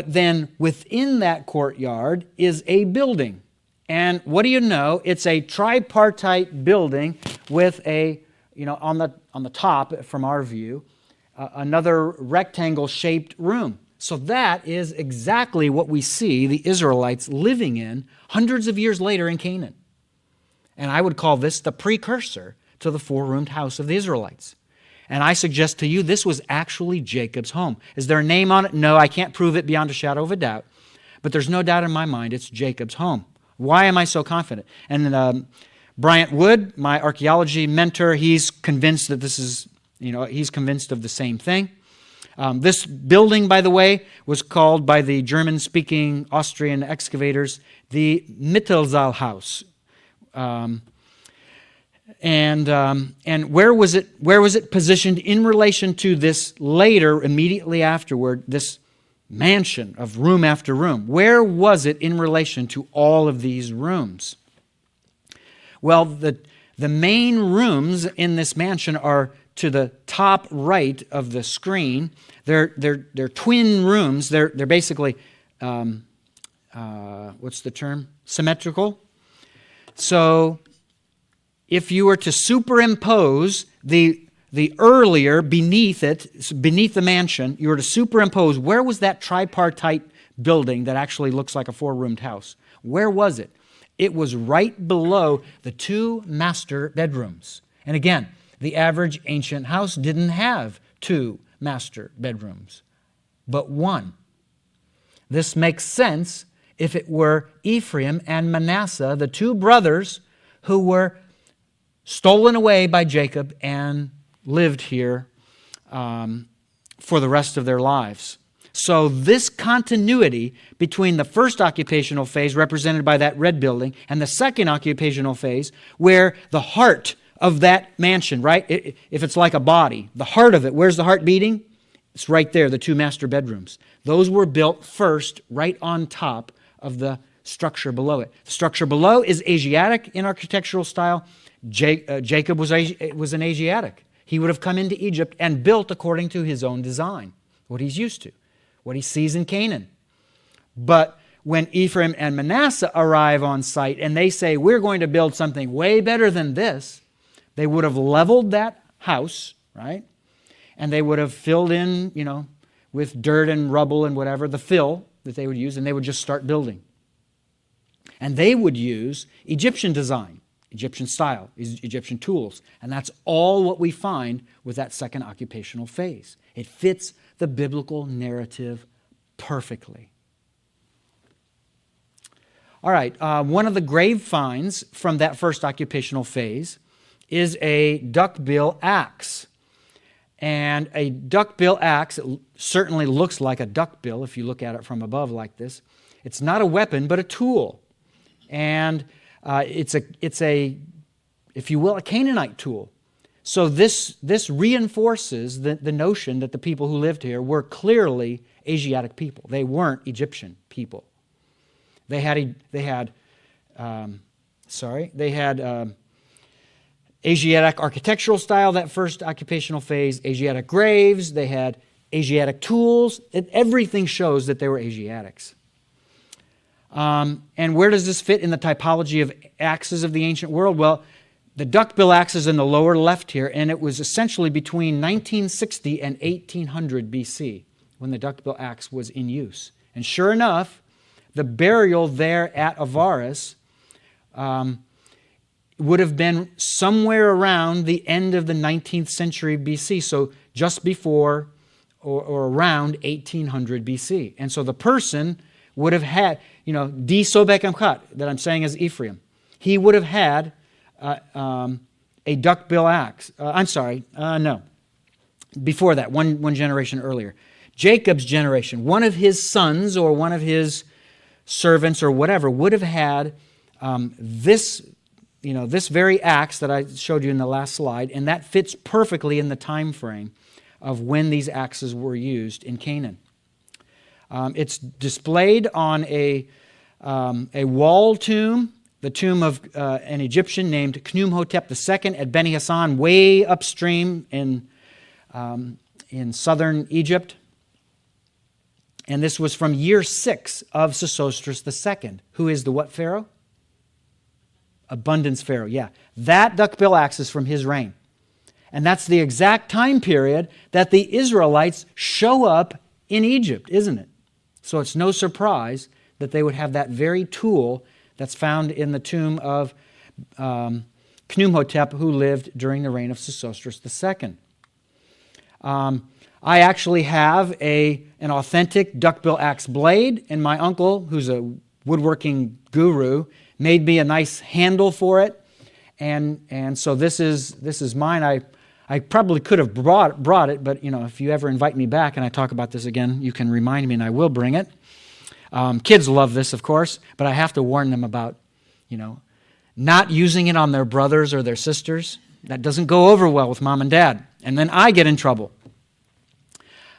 Speaker 1: then within that courtyard is a building. And what do you know? It's a tripartite building with on the top, from our view, another rectangle-shaped room. So that is exactly what we see the Israelites living in hundreds of years later in Canaan. And I would call this the precursor to the 4-roomed house of the Israelites. And I suggest to you this was actually Jacob's home. Is there a name on it? No, I can't prove it beyond a shadow of a doubt. But there's no doubt in my mind it's Jacob's home. Why am I so confident? And Bryant Wood, my archaeology mentor, he's convinced that this is, he's convinced of the same thing. This building, by the way, was called by the German-speaking Austrian excavators the Mittelsaal House. And where was it positioned in relation to this later, immediately afterward, this mansion of room after room? Where was it in relation to all of these rooms? Well, the main rooms in this mansion are to the top right of the screen. They're twin rooms. They're basically what's the term? Symmetrical. So if you were to superimpose the earlier beneath the mansion, you were to superimpose, where was that tripartite building that actually looks like a 4-roomed house? Where was it? It was right below the 2 master bedrooms. And again, the average ancient house didn't have 2 master bedrooms, but 1. This makes sense if it were Ephraim and Manasseh, the 2 brothers who were stolen away by Jacob and lived here for the rest of their lives. So this continuity between the first occupational phase, represented by that red building, and the second occupational phase, where the heart of that mansion, right? If it's like a body, the heart of it, where's the heart beating? It's right there, the 2 master bedrooms. Those were built first right on top of the structure below it. The structure below is Asiatic in architectural style. Jacob was an Asiatic. He would have come into Egypt and built according to his own design, what he's used to, what he sees in Canaan. But when Ephraim and Manasseh arrive on site and they say, we're going to build something way better than this, they would have leveled that house, right? And they would have filled in, with dirt and rubble and whatever, the fill that they would use, and they would just start building. And they would use Egyptian design, Egyptian style, Egyptian tools. And that's all what we find with that second occupational phase. It fits the biblical narrative perfectly. All right, one of the grave finds from that first occupational phase is a duckbill axe. And a duckbill axe, it certainly looks like a duckbill if you look at it from above like this. It's not a weapon, but a tool. And it's a, if you will, a Canaanite tool. So this reinforces the notion that the people who lived here were clearly Asiatic people. They weren't Egyptian people. They had Asiatic architectural style, that first occupational phase, Asiatic graves, they had Asiatic tools. Everything shows that they were Asiatics. And where does this fit in the typology of axes of the ancient world? Well, the duckbill axe is in the lower left here, and it was essentially between 1960 and 1800 BC when the duckbill axe was in use. And sure enough, the burial there at Avaris would have been somewhere around the end of the 19th century BC, so just before or around 1800 BC. And so the person would have had, Di Sobek Amchat, that I'm saying is Ephraim. He would have had a duckbill axe. No. Before that, one generation earlier. Jacob's generation, one of his sons or one of his servants or whatever would have had this very axe that I showed you in the last slide, and that fits perfectly in the time frame of when these axes were used in Canaan. It's displayed on a wall tomb, the tomb of an Egyptian named Khnumhotep II at Beni Hassan, way upstream in southern Egypt. And this was from year 6 of Sesostris II, who is the what pharaoh? Abundance Pharaoh, yeah. That duckbill axe is from his reign. And that's the exact time period that the Israelites show up in Egypt, isn't it? So it's no surprise that they would have that very tool that's found in the tomb of Khnumhotep, who lived during the reign of Sesostris II. I actually have an authentic duckbill axe blade, and my uncle, who's a woodworking guru, made me a nice handle for it, and so this is mine. I probably could have brought it, but if you ever invite me back and I talk about this again, you can remind me, and I will bring it. Kids love this, of course, but I have to warn them about not using it on their brothers or their sisters. That doesn't go over well with mom and dad, and then I get in trouble.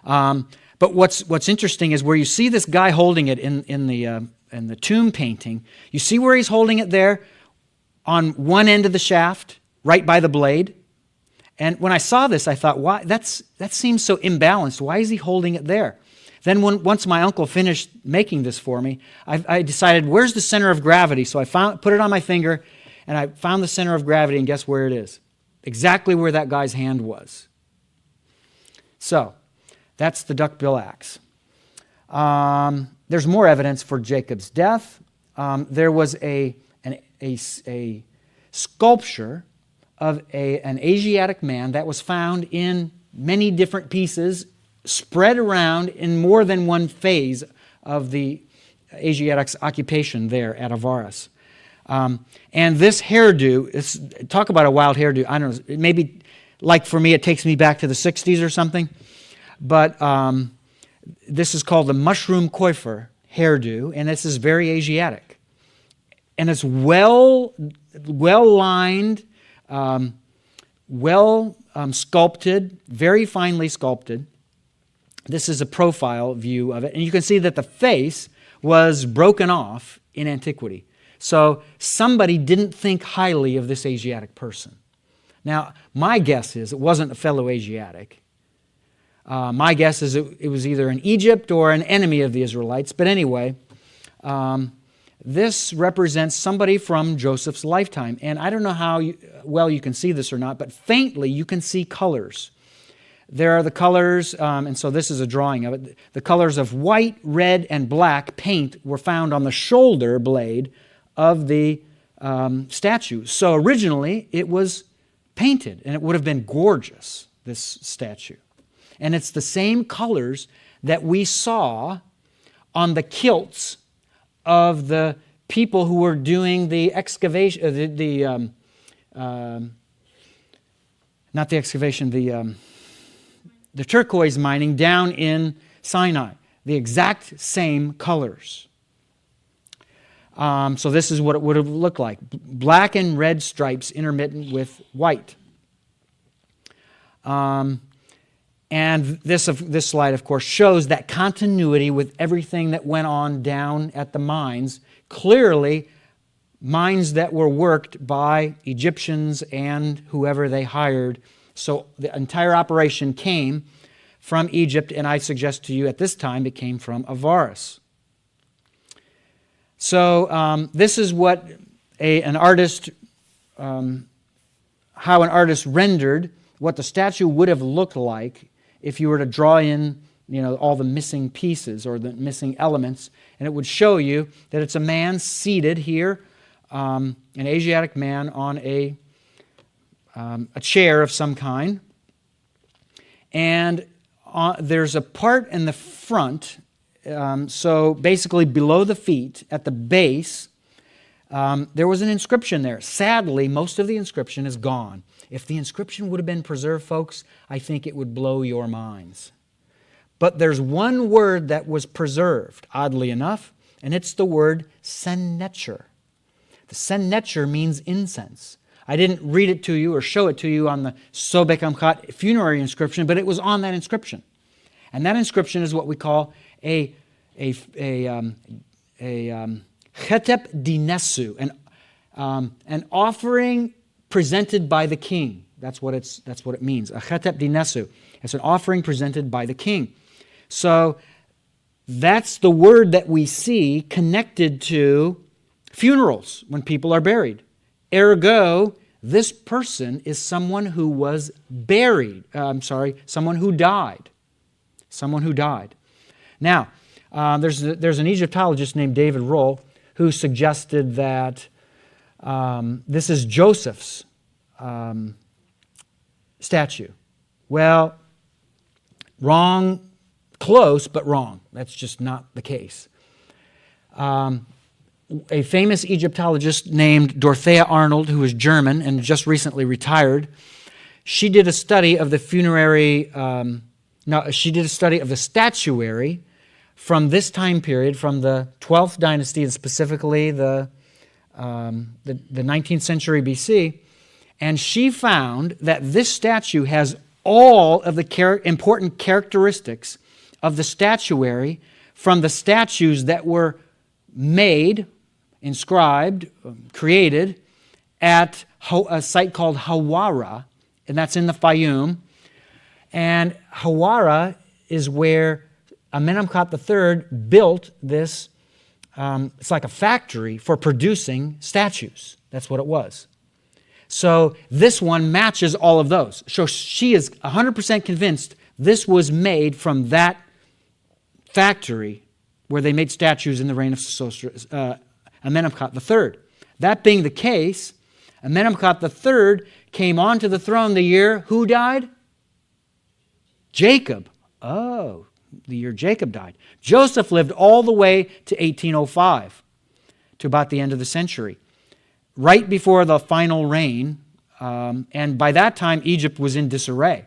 Speaker 1: But what's interesting is where you see this guy holding it in the tomb painting. You see where he's holding it there on one end of the shaft, right by the blade. And when I saw this, I thought, why? That seems so imbalanced. Why is he holding it there? Then once my uncle finished making this for me, I decided, where's the center of gravity? So I put it on my finger, and I found the center of gravity, and guess where it is? Exactly where that guy's hand was. So that's the duckbill axe. There's more evidence for Jacob's death. There was a sculpture of an Asiatic man that was found in many different pieces, spread around in more than one phase of the Asiatic's occupation there at Avaris. And this hairdo, talk about a wild hairdo. I don't know, maybe like for me it takes me back to the 60s or something. But this is called the mushroom coiffure hairdo, and this is very Asiatic. And it's well-lined, well sculpted, very finely sculpted. This is a profile view of it. And you can see that the face was broken off in antiquity. So somebody didn't think highly of this Asiatic person. Now, my guess is it wasn't a fellow Asiatic. My guess is it was either in Egypt or an enemy of the Israelites. But anyway, this represents somebody from Joseph's lifetime. And I don't know how well you can see this or not, but faintly you can see colors. There are the colors, and so this is a drawing of it. The colors of white, red, and black paint were found on the shoulder blade of the statue. So originally it was painted, and it would have been gorgeous, this statue. And it's the same colors that we saw on the kilts of the people who were doing the excavation, not the excavation, the turquoise mining down in Sinai. The exact same colors. So this is what it would have looked like. Black and red stripes intermittent with white. And this slide, of course, shows that continuity with everything that went on down at the mines. Clearly, mines that were worked by Egyptians and whoever they hired. So the entire operation came from Egypt, and I suggest to you at this time it came from Avaris. So this is what an artist, how an artist rendered what the statue would have looked like if you were to draw in, all the missing pieces or the missing elements, and it would show you that it's a man seated here, an Asiatic man on a chair of some kind, and there's a part in the front. So basically below the feet, at the base, there was an inscription there. Sadly, most of the inscription is gone. If the inscription would have been preserved, folks, I think it would blow your minds. But there's one word that was preserved, oddly enough, and it's the word Sennecher. The Sennecher means incense. I didn't read it to you or show it to you on the Sobek Amchat funerary inscription, but it was on that inscription. And that inscription is what we call a chetep dinesu, an offering presented by the king. That's what it means. A chetep dinesu. It's an offering presented by the king. So that's the word that we see connected to funerals when people are buried. Ergo, this person is someone who was buried. Someone who died. Someone who died. Now, there's an Egyptologist named David Roll who suggested that this is Joseph's statue. Well, wrong, close, but wrong. That's just not the case. A famous Egyptologist named Dorothea Arnold, who was German and just recently retired, she did a study of the statuary from this time period, from the 12th dynasty, and specifically the 19th century BC, and she found that this statue has all of the important characteristics of the statuary from the statues that were made, inscribed, created at a site called Hawara, and that's in the Fayum. And Hawara is where Amenemhat III built this, it's like a factory for producing statues. That's what it was. So this one matches all of those. So she is 100% convinced this was made from that factory where they made statues in the reign of Amenemhat III. That being the case, Amenemhat III came onto the throne the year who died? Jacob. Oh, the year Jacob died. Joseph lived all the way to 1805, to about the end of the century, right before the final reign, and by that time Egypt was in disarray.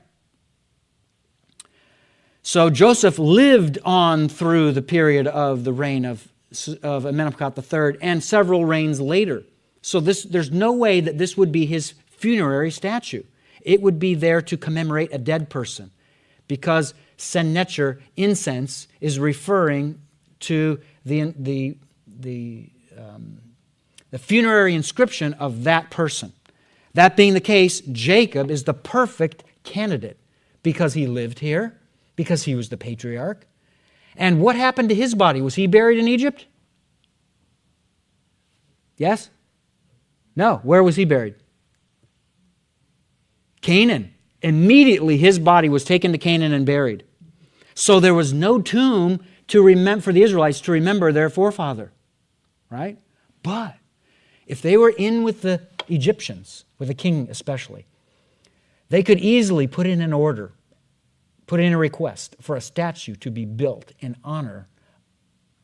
Speaker 1: So Joseph lived on through the period of the reign of Amenemhat III and several reigns later. So there's no way that this would be his funerary statue. it would be there to commemorate a dead person, because Sennecher, incense, is referring to the funerary inscription of that person. That being the case, Jacob is the perfect candidate because he lived here, because he was the patriarch. And what happened to his body? Was he buried in Egypt? Yes? No. Where was he buried? Canaan. Immediately his body was taken to Canaan and buried. So there was no tomb for the Israelites to remember their forefather. Right? But if they were in with the Egyptians, with the king especially, they could easily put in an order, put in a request for a statue to be built in honor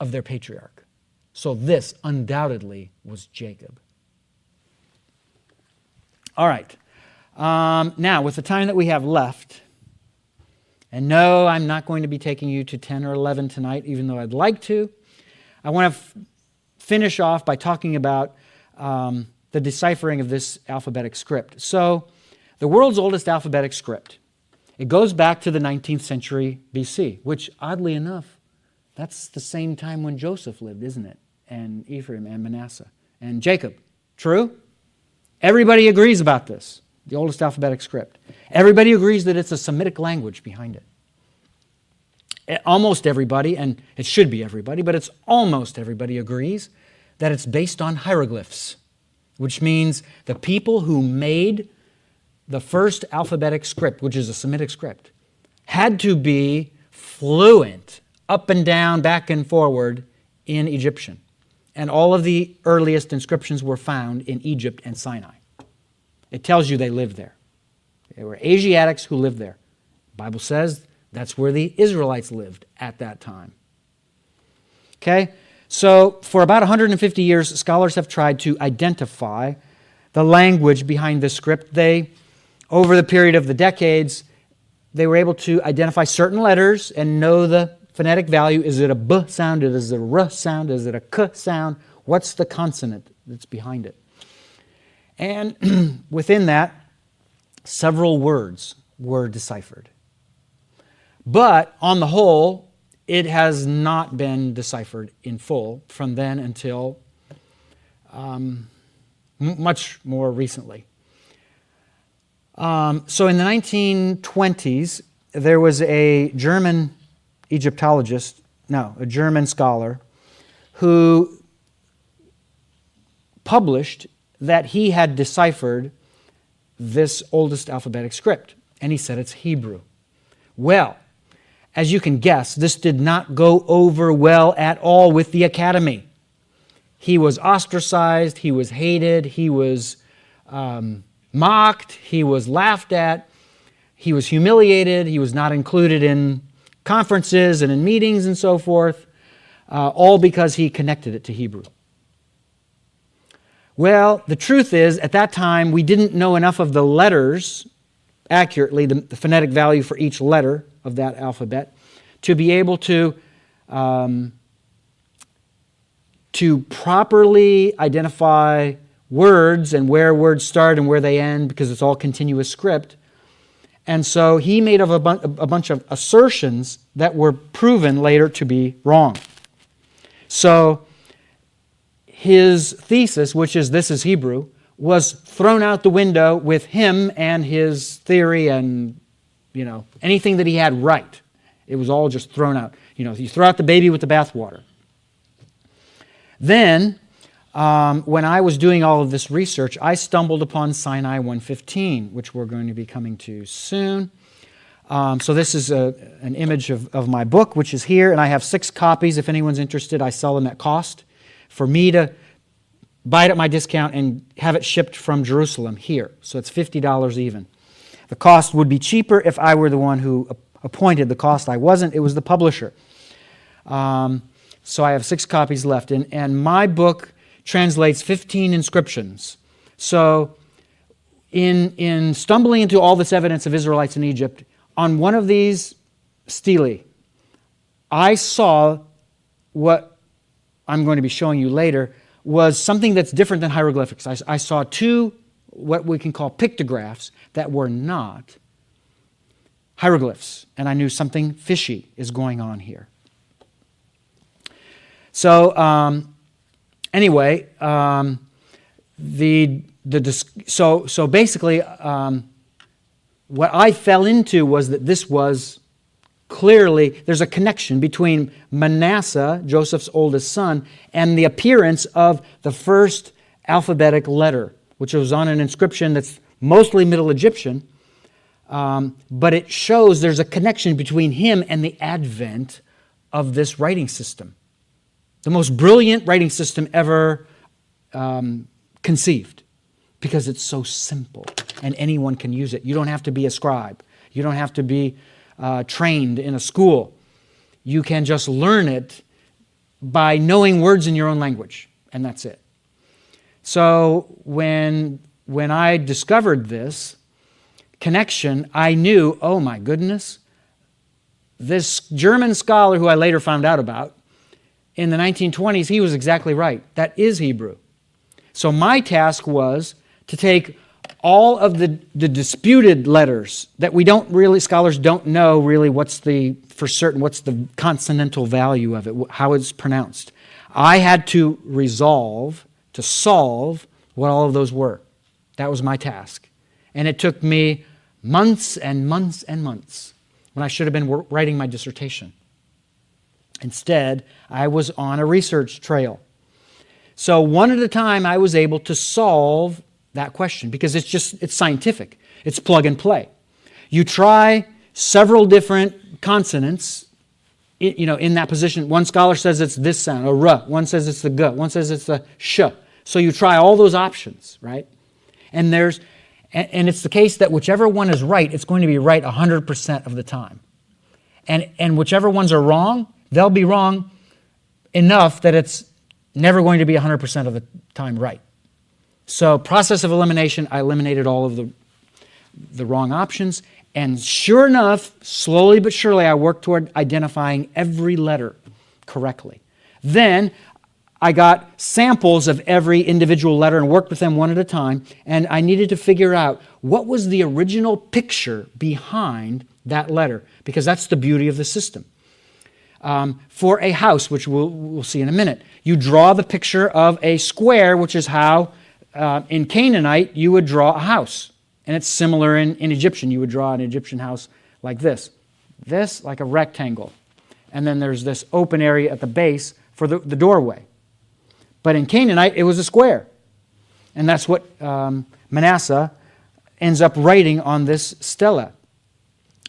Speaker 1: of their patriarch. So this undoubtedly was Jacob. All right. Now, with the time that we have left, and no, I'm not going to be taking you to 10 or 11 tonight, even though I'd like to. I want to finish off by talking about the deciphering of this alphabetic script. So, the world's oldest alphabetic script, it goes back to the 19th century BC, which, oddly enough, that's the same time when Joseph lived, isn't it? And Ephraim and Manasseh and Jacob. True? Everybody agrees about this. The oldest alphabetic script. Everybody agrees that it's a Semitic language behind it. Almost everybody, and it should be everybody, but it's almost everybody agrees that it's based on hieroglyphs, which means the people who made the first alphabetic script, which is a Semitic script, had to be fluent up and down, back and forward in Egyptian. And all of the earliest inscriptions were found in Egypt and Sinai. It tells you they lived there. They were Asiatics who lived there. The Bible says that's where the Israelites lived at that time. Okay? So for about 150 years, scholars have tried to identify the language behind this script. Over the period of the decades, they were able to identify certain letters and know the phonetic value. Is it a B sound? Is it a R sound? Is it a K sound? What's the consonant that's behind it? And within that, several words were deciphered. But on the whole, it has not been deciphered in full from then until much more recently. So in the 1920s, there was a German a German scholar who published that he had deciphered this oldest alphabetic script, and he said it's Hebrew. Well, as you can guess, this did not go over well at all with the academy. He was ostracized, he was hated, he was mocked, he was laughed at, he was humiliated, he was not included in conferences and in meetings and so forth, all because he connected it to Hebrew. Well, the truth is, at that time, we didn't know enough of the letters accurately, the phonetic value for each letter of that alphabet, to be able to properly identify words and where words start and where they end, because it's all continuous script. And so he made a bunch of assertions that were proven later to be wrong. So his thesis, which is this is Hebrew, was thrown out the window with him and his theory and, anything that he had right. It was all just thrown out. You throw out the baby with the bathwater. Then, when I was doing all of this research, I stumbled upon Sinai 1:15, which we're going to be coming to soon. So this is an image of my book, which is here, and I have 6 copies. If anyone's interested, I sell them at cost. For me to buy it at my discount and have it shipped from Jerusalem here. So it's $50 even. The cost would be cheaper if I were the one who appointed the cost. I wasn't. It was the publisher. So I have 6 copies left. And my book translates 15 inscriptions. So in stumbling into all this evidence of Israelites in Egypt, on one of these stelae, I saw what I'm going to be showing you later was something that's different than hieroglyphics. I saw 2 what we can call pictographs that were not hieroglyphs. And I knew something fishy is going on here. So anyway, so basically, what I fell into was that this was clearly, there's a connection between Manasseh, Joseph's oldest son, and the appearance of the first alphabetic letter, which was on an inscription that's mostly Middle Egyptian, but it shows there's a connection between him and the advent of this writing system. The most brilliant writing system ever conceived, because it's so simple and anyone can use it. You don't have to be a scribe. You don't have to be trained in a school. You can just learn it by knowing words in your own language, and that's it. So when I discovered this connection, I knew, oh my goodness, this German scholar who I later found out about, in the 1920s, he was exactly right. That is Hebrew. So my task was to take all of the disputed letters that scholars don't know really what's the consonantal value of it, how it's pronounced. I had to solve what all of those were. That was my task. And it took me months and months and months when I should have been writing my dissertation. Instead, I was on a research trail. So one at a time, I was able to solve that question because it's scientific. It's plug and play. You try several different consonants, in that position. One scholar says it's this sound, a r. One says it's the g. One says it's the sh. So you try all those options, right? And it's the case that whichever one is right, it's going to be right 100% of the time. And whichever ones are wrong, they'll be wrong enough that it's never going to be 100% of the time right. So process of elimination, I eliminated all of the wrong options. And sure enough, slowly but surely, I worked toward identifying every letter correctly. Then I got samples of every individual letter and worked with them one at a time. And I needed to figure out what was the original picture behind that letter, because that's the beauty of the system. For a house, which we'll see in a minute, you draw the picture of a square, which is how in Canaanite you would draw a house. And it's similar in Egyptian. You would draw an Egyptian house like this. This like a rectangle. And then there's this open area at the base for the doorway. But in Canaanite, it was a square. And that's what Manasseh ends up writing on this stela.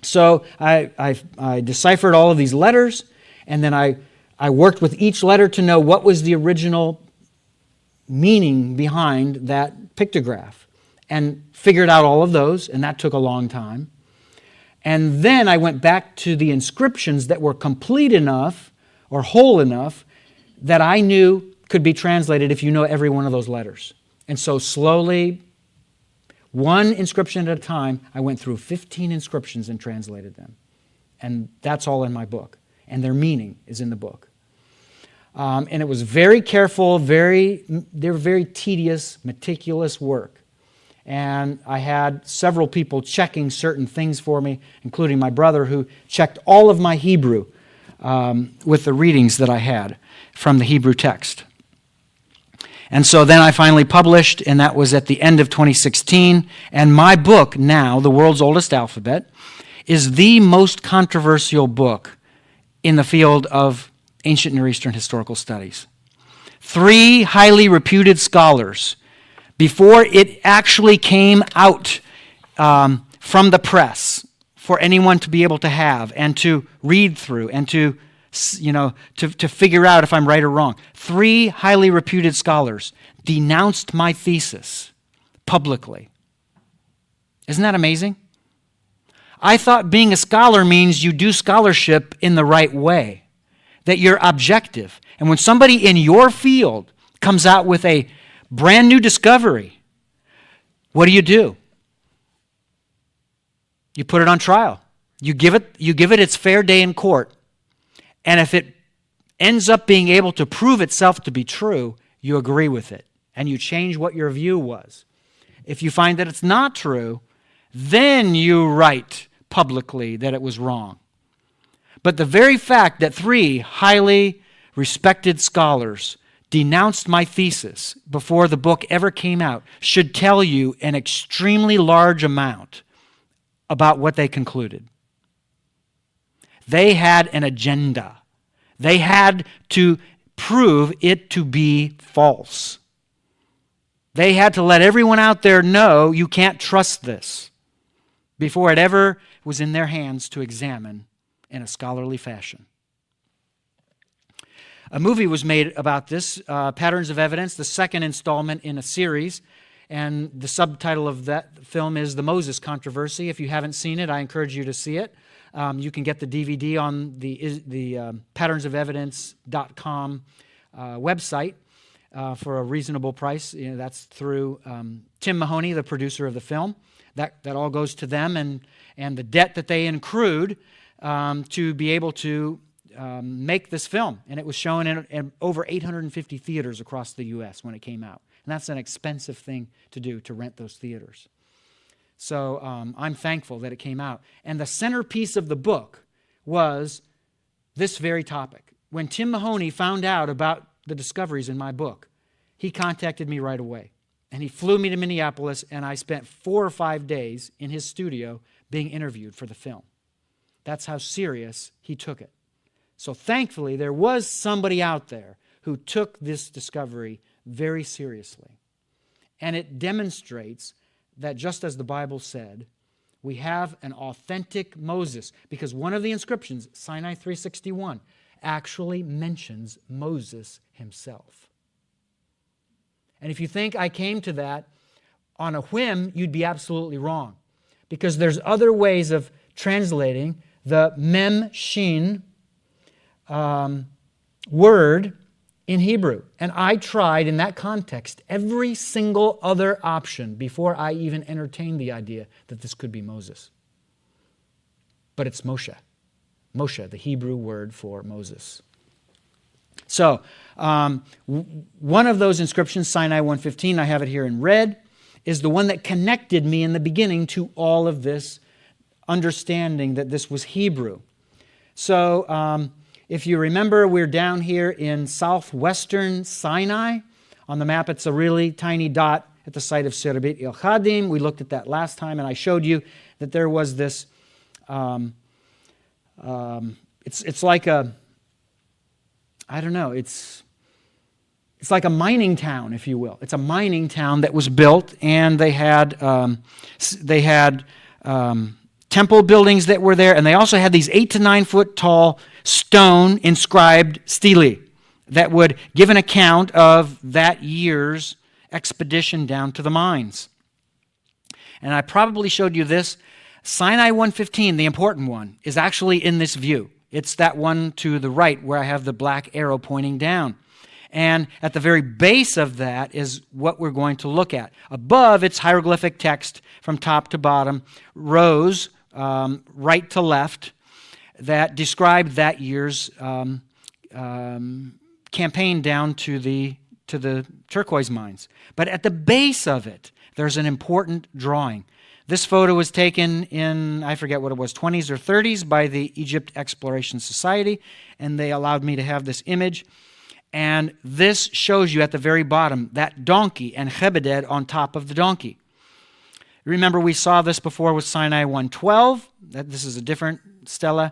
Speaker 1: So I deciphered all of these letters, and then I worked with each letter to know what was the original meaning behind that pictograph, and figured out all of those, and that took a long time. And then I went back to the inscriptions that were complete enough or whole enough that I knew could be translated if you know every one of those letters. And so slowly, one inscription at a time, I went through 15 inscriptions and translated them. And that's all in my book. And their meaning is in the book. And it was very careful, they were very tedious, meticulous work. And I had several people checking certain things for me, including my brother, who checked all of my Hebrew with the readings that I had from the Hebrew text. And so then I finally published, and that was at the end of 2016. And my book now, The World's Oldest Alphabet, is the most controversial book in the field of ancient Near Eastern historical studies. 3 highly reputed scholars, before it actually came out from the press for anyone to be able to have and to read through and to figure out if I'm right or wrong. 3 highly reputed scholars denounced my thesis publicly. Isn't that amazing? I thought being a scholar means you do scholarship in the right way, that you're objective. And when somebody in your field comes out with a brand new discovery, what do? You put it on trial. You give it its fair day in court. And if it ends up being able to prove itself to be true, you agree with it. And you change what your view was. If you find that it's not true, then you write publicly that it was wrong. But the very fact that 3 highly respected scholars denounced my thesis before the book ever came out should tell you an extremely large amount about what they concluded. They had an agenda. They had to prove it to be false. They had to let everyone out there know you can't trust this before it ever was in their hands to examine in a scholarly fashion. A movie was made about this, Patterns of Evidence, the second installment in a series, and the subtitle of that film is The Moses Controversy. If you haven't seen it, I encourage you to see it. You can get the DVD on the patternsofevidence.com website for a reasonable price. That's through Tim Mahoney, the producer of the film. That all goes to them, and the debt that they accrued to be able to make this film. And it was shown in over 850 theaters across the U.S. when it came out. And that's an expensive thing to do, to rent those theaters. So I'm thankful that it came out. And the centerpiece of the book was this very topic. When Tim Mahoney found out about the discoveries in my book, he contacted me right away. And he flew me to Minneapolis, and I spent 4 or 5 days in his studio being interviewed for the film. That's how serious he took it. So thankfully, there was somebody out there who took this discovery very seriously. And it demonstrates that just as the Bible said, we have an authentic Moses, because one of the inscriptions, Sinai 361, actually mentions Moses himself. And if you think I came to that on a whim, you'd be absolutely wrong, because there's other ways of translating the mem shin word in Hebrew. And I tried in that context every single other option before I even entertained the idea that this could be Moses. But it's Moshe. Moshe, the Hebrew word for Moses. So, one of those inscriptions, Sinai 115, I have it here in red, is the one that connected me in the beginning to all of this understanding that this was Hebrew. So, if you remember, we're down here in southwestern Sinai. On the map, it's a really tiny dot at the site of Serebet El Khadim. We looked at that last time, and I showed you that there was this, it's like a, I don't know, it's like a mining town, if you will. It's a mining town that was built, and they had temple buildings that were there, and they also had these 8 to 9 foot tall stone inscribed stelae that would give an account of that year's expedition down to the mines. And I probably showed you this. Sinai 115, the important one, is actually in this view. It's that one to the right where I have the black arrow pointing down. And at the very base of that is what we're going to look at. Above, it's hieroglyphic text from top to bottom, rows right to left, that describe that year's campaign down to the turquoise mines. But at the base of it, there's an important drawing. This photo was taken in, I forget what it was, 20s or 30s by the Egypt Exploration Society, and they allowed me to have this image. And this shows you at the very bottom that donkey and Chebeded on top of the donkey. Remember, we saw this before with Sinai 112. This is a different stela,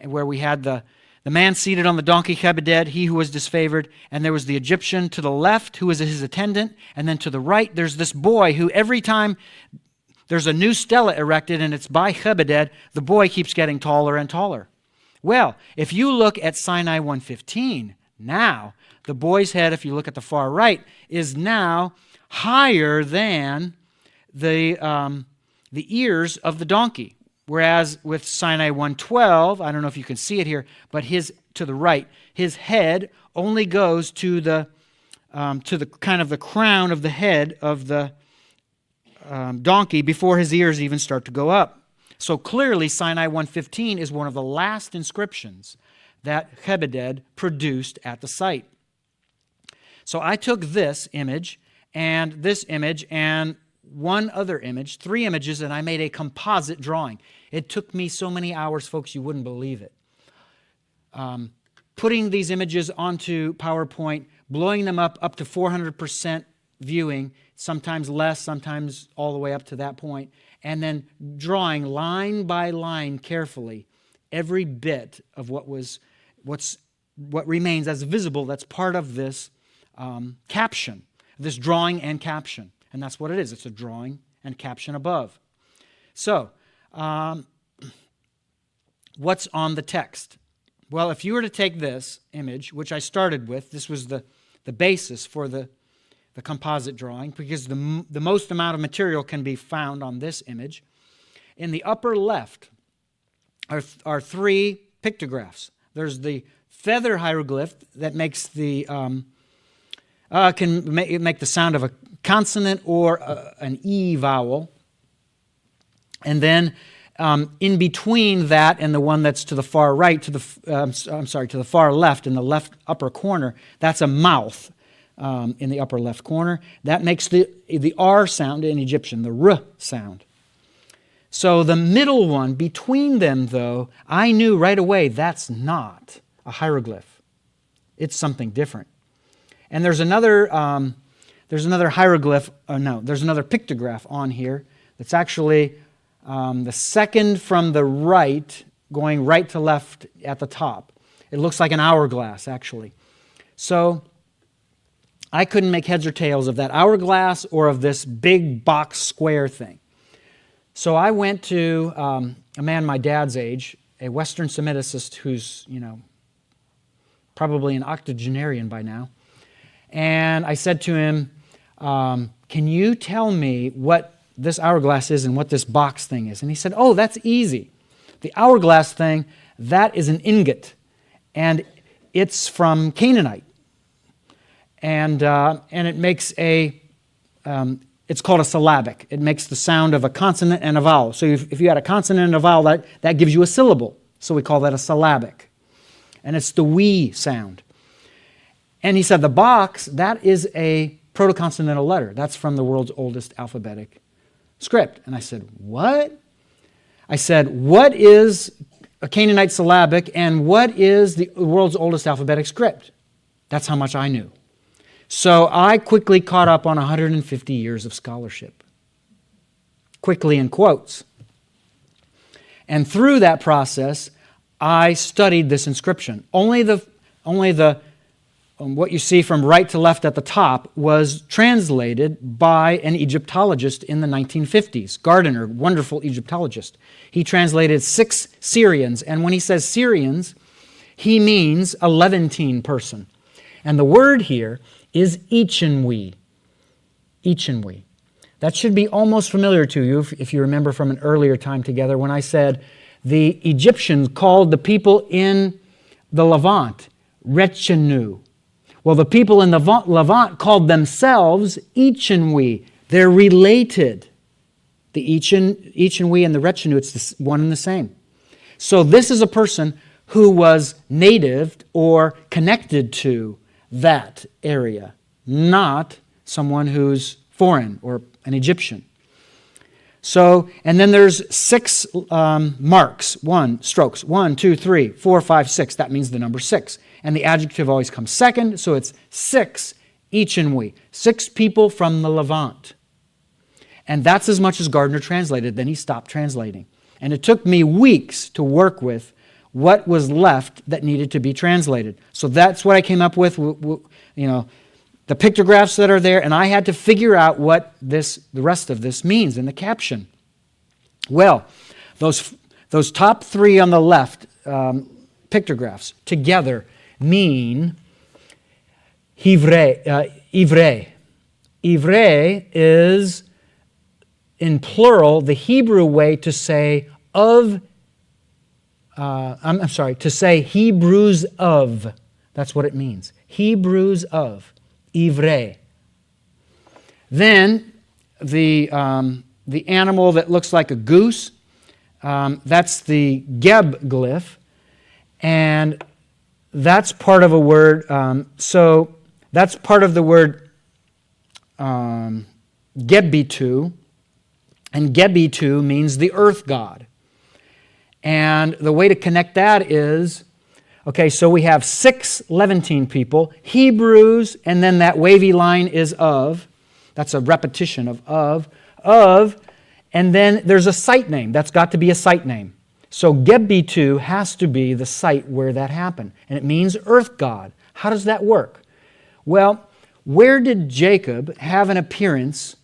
Speaker 1: where we had the man seated on the donkey, Chebeded, he who was disfavored, and there was the Egyptian to the left who was his attendant, and then to the right there's this boy who every time there's a new stela erected and it's by Chebeded, the boy keeps getting taller and taller. Well, if you look at Sinai 115, now the boy's head, if you look at the far right, is now higher than the ears of the donkey. Whereas with Sinai 112, I don't know if you can see it here, but his to the right, his head only goes to the kind of the crown of the head of the donkey before his ears even start to go up. So clearly, Sinai 115 is one of the last inscriptions that Chebeded produced at the site. So I took this image and one other image, 3 images, and I made a composite drawing. It took me so many hours, folks, you wouldn't believe it. Putting these images onto PowerPoint, blowing them up to 400% viewing, sometimes less, sometimes all the way up to that point, and then drawing line by line carefully every bit of what remains as visible that's part of this caption, this drawing and caption. And that's what it is. It's a drawing and caption above. So, what's on the text? Well, if you were to take this image, which I started with, this was the basis for the composite drawing, because the most amount of material can be found on this image. In the upper left are 3 pictographs. There's the feather hieroglyph that makes the can make the sound of a consonant or an E vowel. And then in between that and the one that's to the far right, to the far left, in the left upper corner, that's a mouth in the upper left corner. That makes the R sound in Egyptian, the R sound. So the middle one, between them though, I knew right away that's not a hieroglyph. It's something different. And there's another hieroglyph, there's another pictograph on here that's actually the second from the right, going right to left at the top. It looks like an hourglass, actually. So I couldn't make heads or tails of that hourglass or of this big box square thing. So I went to a man my dad's age, a Western Semiticist who's, probably an octogenarian by now. And I said to him, can you tell me what this hourglass is and what this box thing is? And he said, oh, that's easy. The hourglass thing, that is an ingot. And it's from Canaanite. And it makes it's called a syllabic. It makes the sound of a consonant and a vowel. So if you had a consonant and a vowel, that gives you a syllable. So we call that a syllabic. And it's the we sound. And he said, the box, that is a proto-consonantal letter. That's from the world's oldest alphabetic script. And I said, what? I said, what is a Canaanite syllabic and what is the world's oldest alphabetic script? That's how much I knew. So I quickly caught up on 150 years of scholarship. Quickly in quotes. And through that process, I studied this inscription. Only what you see from right to left at the top was translated by an Egyptologist in the 1950s. Gardiner, wonderful Egyptologist. He translated 6 Syrians, and when he says Syrians, he means a Levantine person. And the word here is Ichinwi. Ichinwi. That should be almost familiar to you if you remember from an earlier time together when I said the Egyptians called the people in the Levant Rechenu. Well, the people in the Levant called themselves Ichinwi. They're related. The Ichinwi and the Rechenu, it's one and the same. So this is a person who was native or connected to that area, not someone who's foreign or an Egyptian. So, and then there's 6 marks, strokes, 1, 2, 3, 4, 5, 6. That means the number 6. And the adjective always comes second, so it's 6 Ichinwi, 6 people from the Levant. And that's as much as Gardner translated. Then he stopped translating. And it took me weeks to work with what was left that needed to be translated. So that's what I came up with, the pictographs that are there, and I had to figure out what the rest of this means in the caption. Well, those top 3 on the left pictographs together mean Ivrei. Ivrei is, in plural, the Hebrew way to say to say Hebrews of. That's what it means. Hebrews of. Ivrei. Then the animal that looks like a goose, that's the Geb glyph, and that's part of a word. So that's part of the word Gebitu, and Gebitu means the earth god. And the way to connect that is, okay, so we have 6 Levantine people, Hebrews, and then that wavy line is of. That's a repetition of, and then there's a site name. That's got to be a site name. So Gebitu has to be the site where that happened, and it means earth god. How does that work? Well, where did Jacob have an appearance?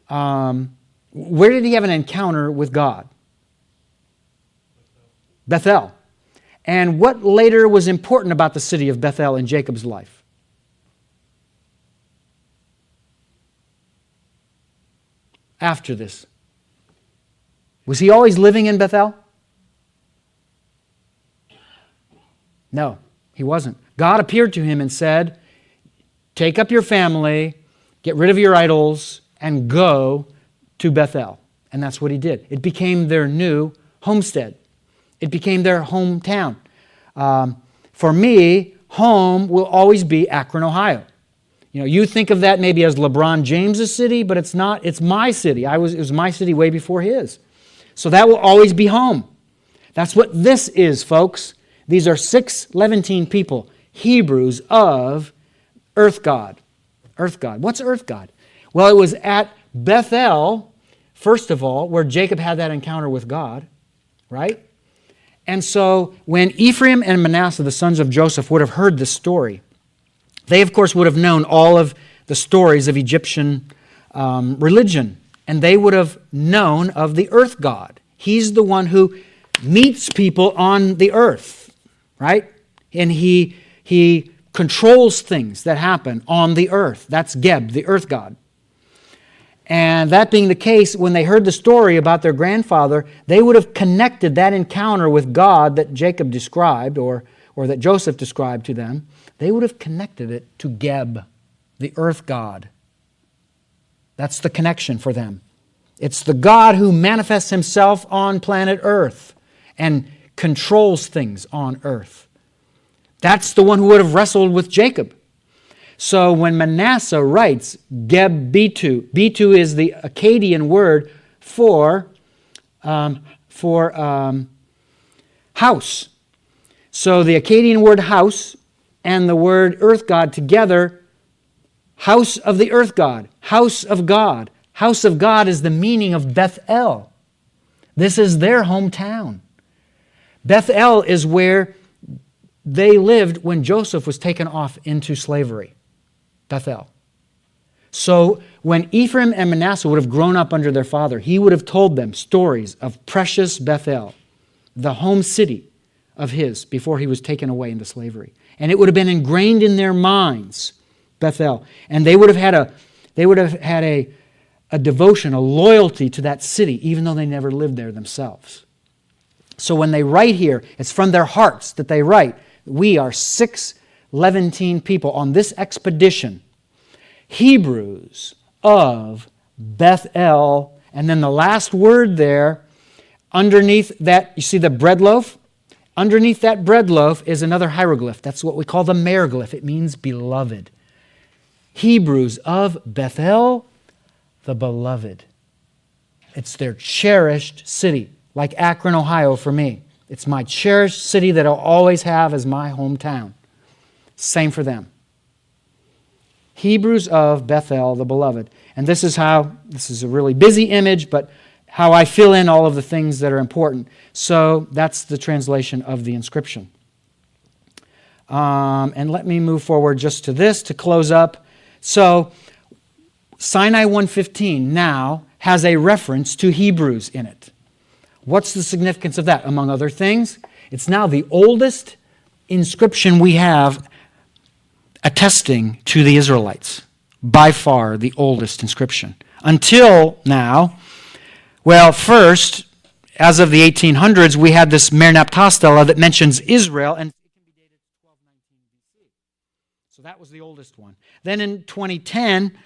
Speaker 1: Where did he have an encounter with God? Bethel. And what later was important about the city of Bethel in Jacob's life? After this. Was he always living in Bethel? No, he wasn't. God appeared to him and said, take up your family, get rid of your idols, and go to Bethel. And that's what he did. It became their new homestead. It became their hometown. For me, home will always be Akron, Ohio. You know, you think of that maybe as LeBron James' city, but it's not. It's my city. It was my city way before his. So that will always be home. That's what this is, folks. These are 6 Levantine people, Hebrews of earth god. Earth god. What's earth god? Well, it was at Bethel, first of all, where Jacob had that encounter with God, right? And so when Ephraim and Manasseh, the sons of Joseph, would have heard this story, they, of course, would have known all of the stories of Egyptian religion, and they would have known of the earth god. He's the one who meets people on the earth, right? And he controls things that happen on the earth. That's Geb, the earth god. And that being the case, when they heard the story about their grandfather, they would have connected that encounter with God that Jacob described or that Joseph described to them. They would have connected it to Geb, the earth god. That's the connection for them. It's the God who manifests himself on planet Earth and controls things on earth. That's the one who would have wrestled with Jacob. So when Manasseh writes Geb-bitu, bitu is the Akkadian word for house. So the Akkadian word house and the word earth god together, house of the earth god, house of God. House of God is the meaning of Bethel. This is their hometown. Bethel is where they lived when Joseph was taken off into slavery. Bethel. So when Ephraim and Manasseh would have grown up under their father, he would have told them stories of precious Bethel, the home city of his before he was taken away into slavery. And it would have been ingrained in their minds, Bethel. And they would have had a devotion, a loyalty to that city, even though they never lived there themselves. So when they write here, it's from their hearts that they write, we are 6 Levantine people on this expedition, Hebrews of Bethel. And then the last word there, underneath that, you see the bread loaf? Underneath that bread loaf is another hieroglyph. That's what we call the Merglyph. It means beloved. Hebrews of Bethel, the beloved. It's their cherished city, like Akron, Ohio for me. It's my cherished city that I'll always have as my hometown. Same for them. Hebrews of Bethel, the beloved. And this is a really busy image, but how I fill in all of the things that are important. So that's the translation of the inscription. And let me move forward just to this to close up. So Sinai 1:15 now has a reference to Hebrews in it. What's the significance of that? Among other things, it's now the oldest inscription we have attesting to the Israelites. By far the oldest inscription. Until now, well, first, as of the 1800s, we had this Mer Naphtah stela that mentions Israel, and it can be dated 1219 BC. So that was the oldest one. Then in 2010,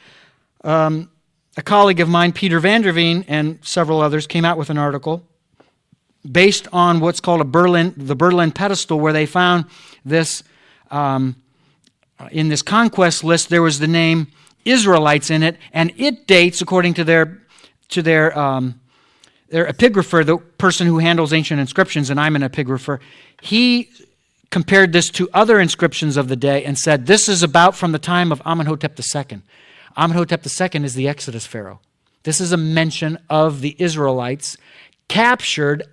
Speaker 1: a colleague of mine, Peter Van der Veen, and several others came out with an article based on what's called the Berlin pedestal, where they found this, in this conquest list, there was the name Israelites in it, and it dates, according to their epigrapher, the person who handles ancient inscriptions, and I'm an epigrapher, he compared this to other inscriptions of the day and said, this is about from the time of Amenhotep II. Amenhotep II is the Exodus pharaoh. This is a mention of the Israelites captured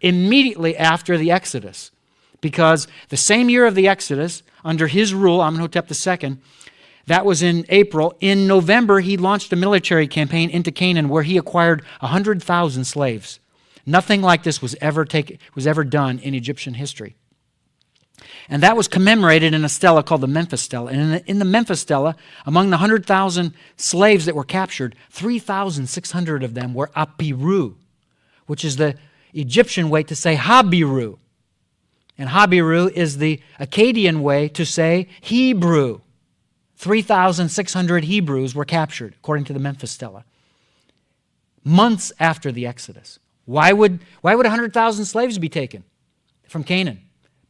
Speaker 1: immediately after the Exodus. Because the same year of the Exodus, under his rule, Amenhotep II, that was in April. In November, he launched a military campaign into Canaan where he acquired 100,000 slaves. Nothing like this was ever done in Egyptian history. And that was commemorated in a stela called the Memphis Stela. And in the Memphis Stela, among the 100,000 slaves that were captured, 3,600 of them were Apiru, which is the Egyptian way to say Habiru. And Habiru is the Akkadian way to say Hebrew. 3,600 Hebrews were captured, according to the Memphis Stela, months after the Exodus. Why would 100,000 slaves be taken from Canaan?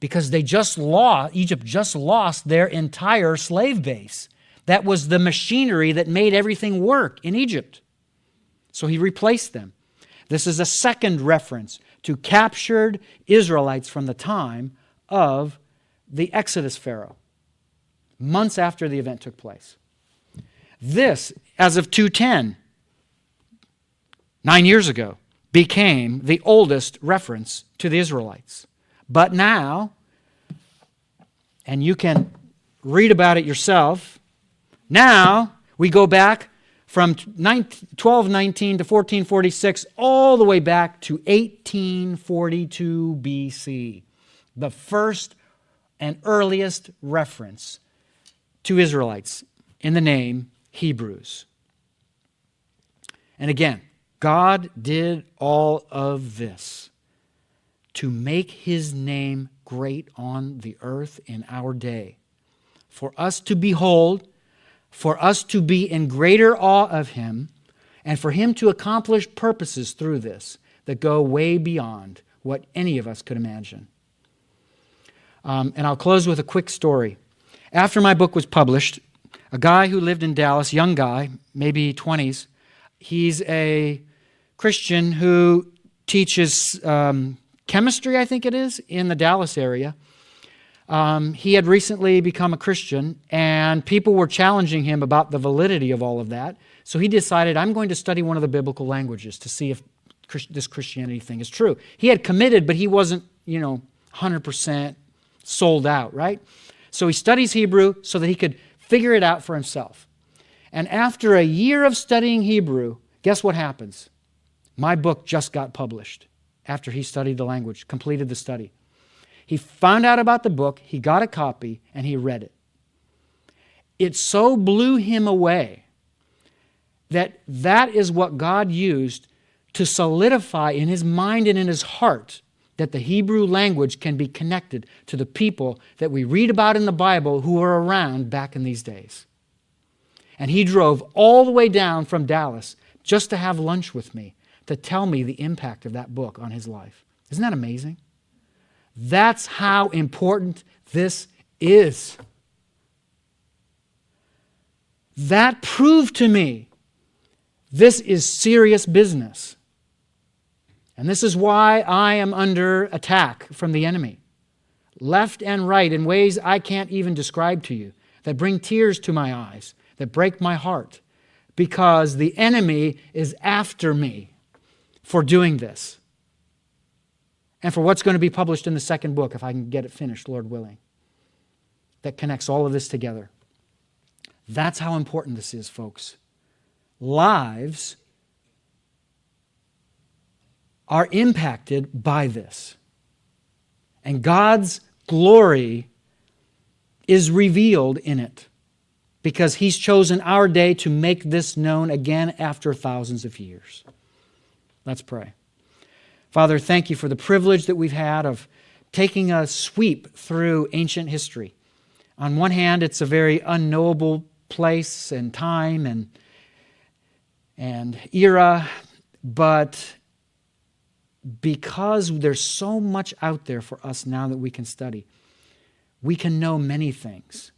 Speaker 1: Because Egypt just lost their entire slave base. That was the machinery that made everything work in Egypt. So he replaced them. This is a second reference to captured Israelites from the time of the Exodus Pharaoh, months after the event took place. This, as of 210, 9 years ago, became the oldest reference to the Israelites. But now, and you can read about it yourself, now we go back from 1219 to 1446 all the way back to 1842 BC, the first and earliest reference to Israelites in the name Hebrews. And again, God did all of this to make his name great on the earth in our day, for us to behold, for us to be in greater awe of him, and for him to accomplish purposes through this that go way beyond what any of us could imagine. And I'll close with a quick story. After my book was published, a guy who lived in Dallas, young guy, maybe 20s, he's a Christian who teaches chemistry, I think it is, in the Dallas area. He had recently become a Christian, and people were challenging him about the validity of all of that. So he decided, I'm going to study one of the biblical languages to see if this Christianity thing is true. He had committed, but he wasn't, 100% sold out, right? So he studies Hebrew so that he could figure it out for himself. And after a year of studying Hebrew, guess what happens? My book just got published after he studied the language, completed the study. He found out about the book, he got a copy, and he read it. It so blew him away that is what God used to solidify in his mind and in his heart that the Hebrew language can be connected to the people that we read about in the Bible who were around back in these days. And he drove all the way down from Dallas just to have lunch with me, to tell me the impact of that book on his life. Isn't that amazing? That's how important this is. That proved to me this is serious business. And this is why I am under attack from the enemy, left and right, in ways I can't even describe to you, that bring tears to my eyes, that break my heart, because the enemy is after me for doing this. And for what's going to be published in the second book, if I can get it finished, Lord willing, that connects all of this together. That's how important this is, folks. Lives are impacted by this. And God's glory is revealed in it because he's chosen our day to make this known again after thousands of years. Let's pray. Father, thank you for the privilege that we've had of taking a sweep through ancient history. On one hand, it's a very unknowable place and time and era, but because there's so much out there for us now that we can study, we can know many things.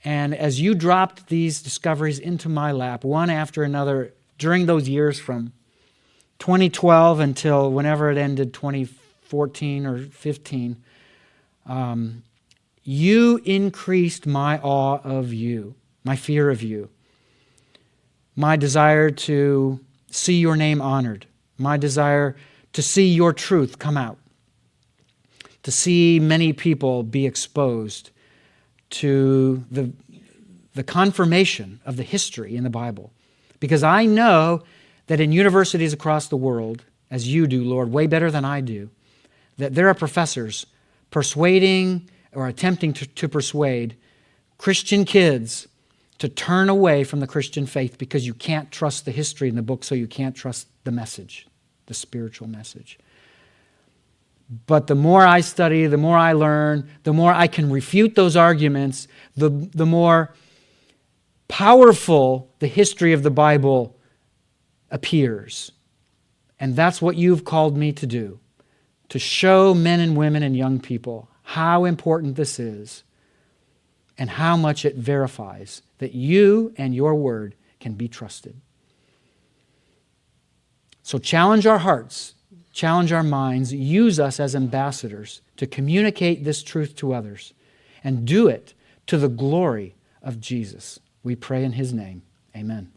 Speaker 1: And as you dropped these discoveries into my lap, one after another, during those years from 2012 until whenever it ended, 2014 or 15, you increased my awe of you, my fear of you, my desire to see your name honored, my desire to see your truth come out, to see many people be exposed to the confirmation of the history in the Bible. Because I know that in universities across the world, as you do, Lord, way better than I do, that there are professors persuading or attempting to persuade Christian kids to turn away from the Christian faith because you can't trust the history in the book, so you can't trust the message, the spiritual message. But the more I study, the more I learn, the more I can refute those arguments, the more powerful the history of the Bible appears. And that's what you've called me to do, to show men and women and young people how important this is and how much it verifies that you and your word can be trusted. So challenge our hearts, challenge our minds, use us as ambassadors to communicate this truth to others, and do it to the glory of Jesus. We pray in His name. Amen.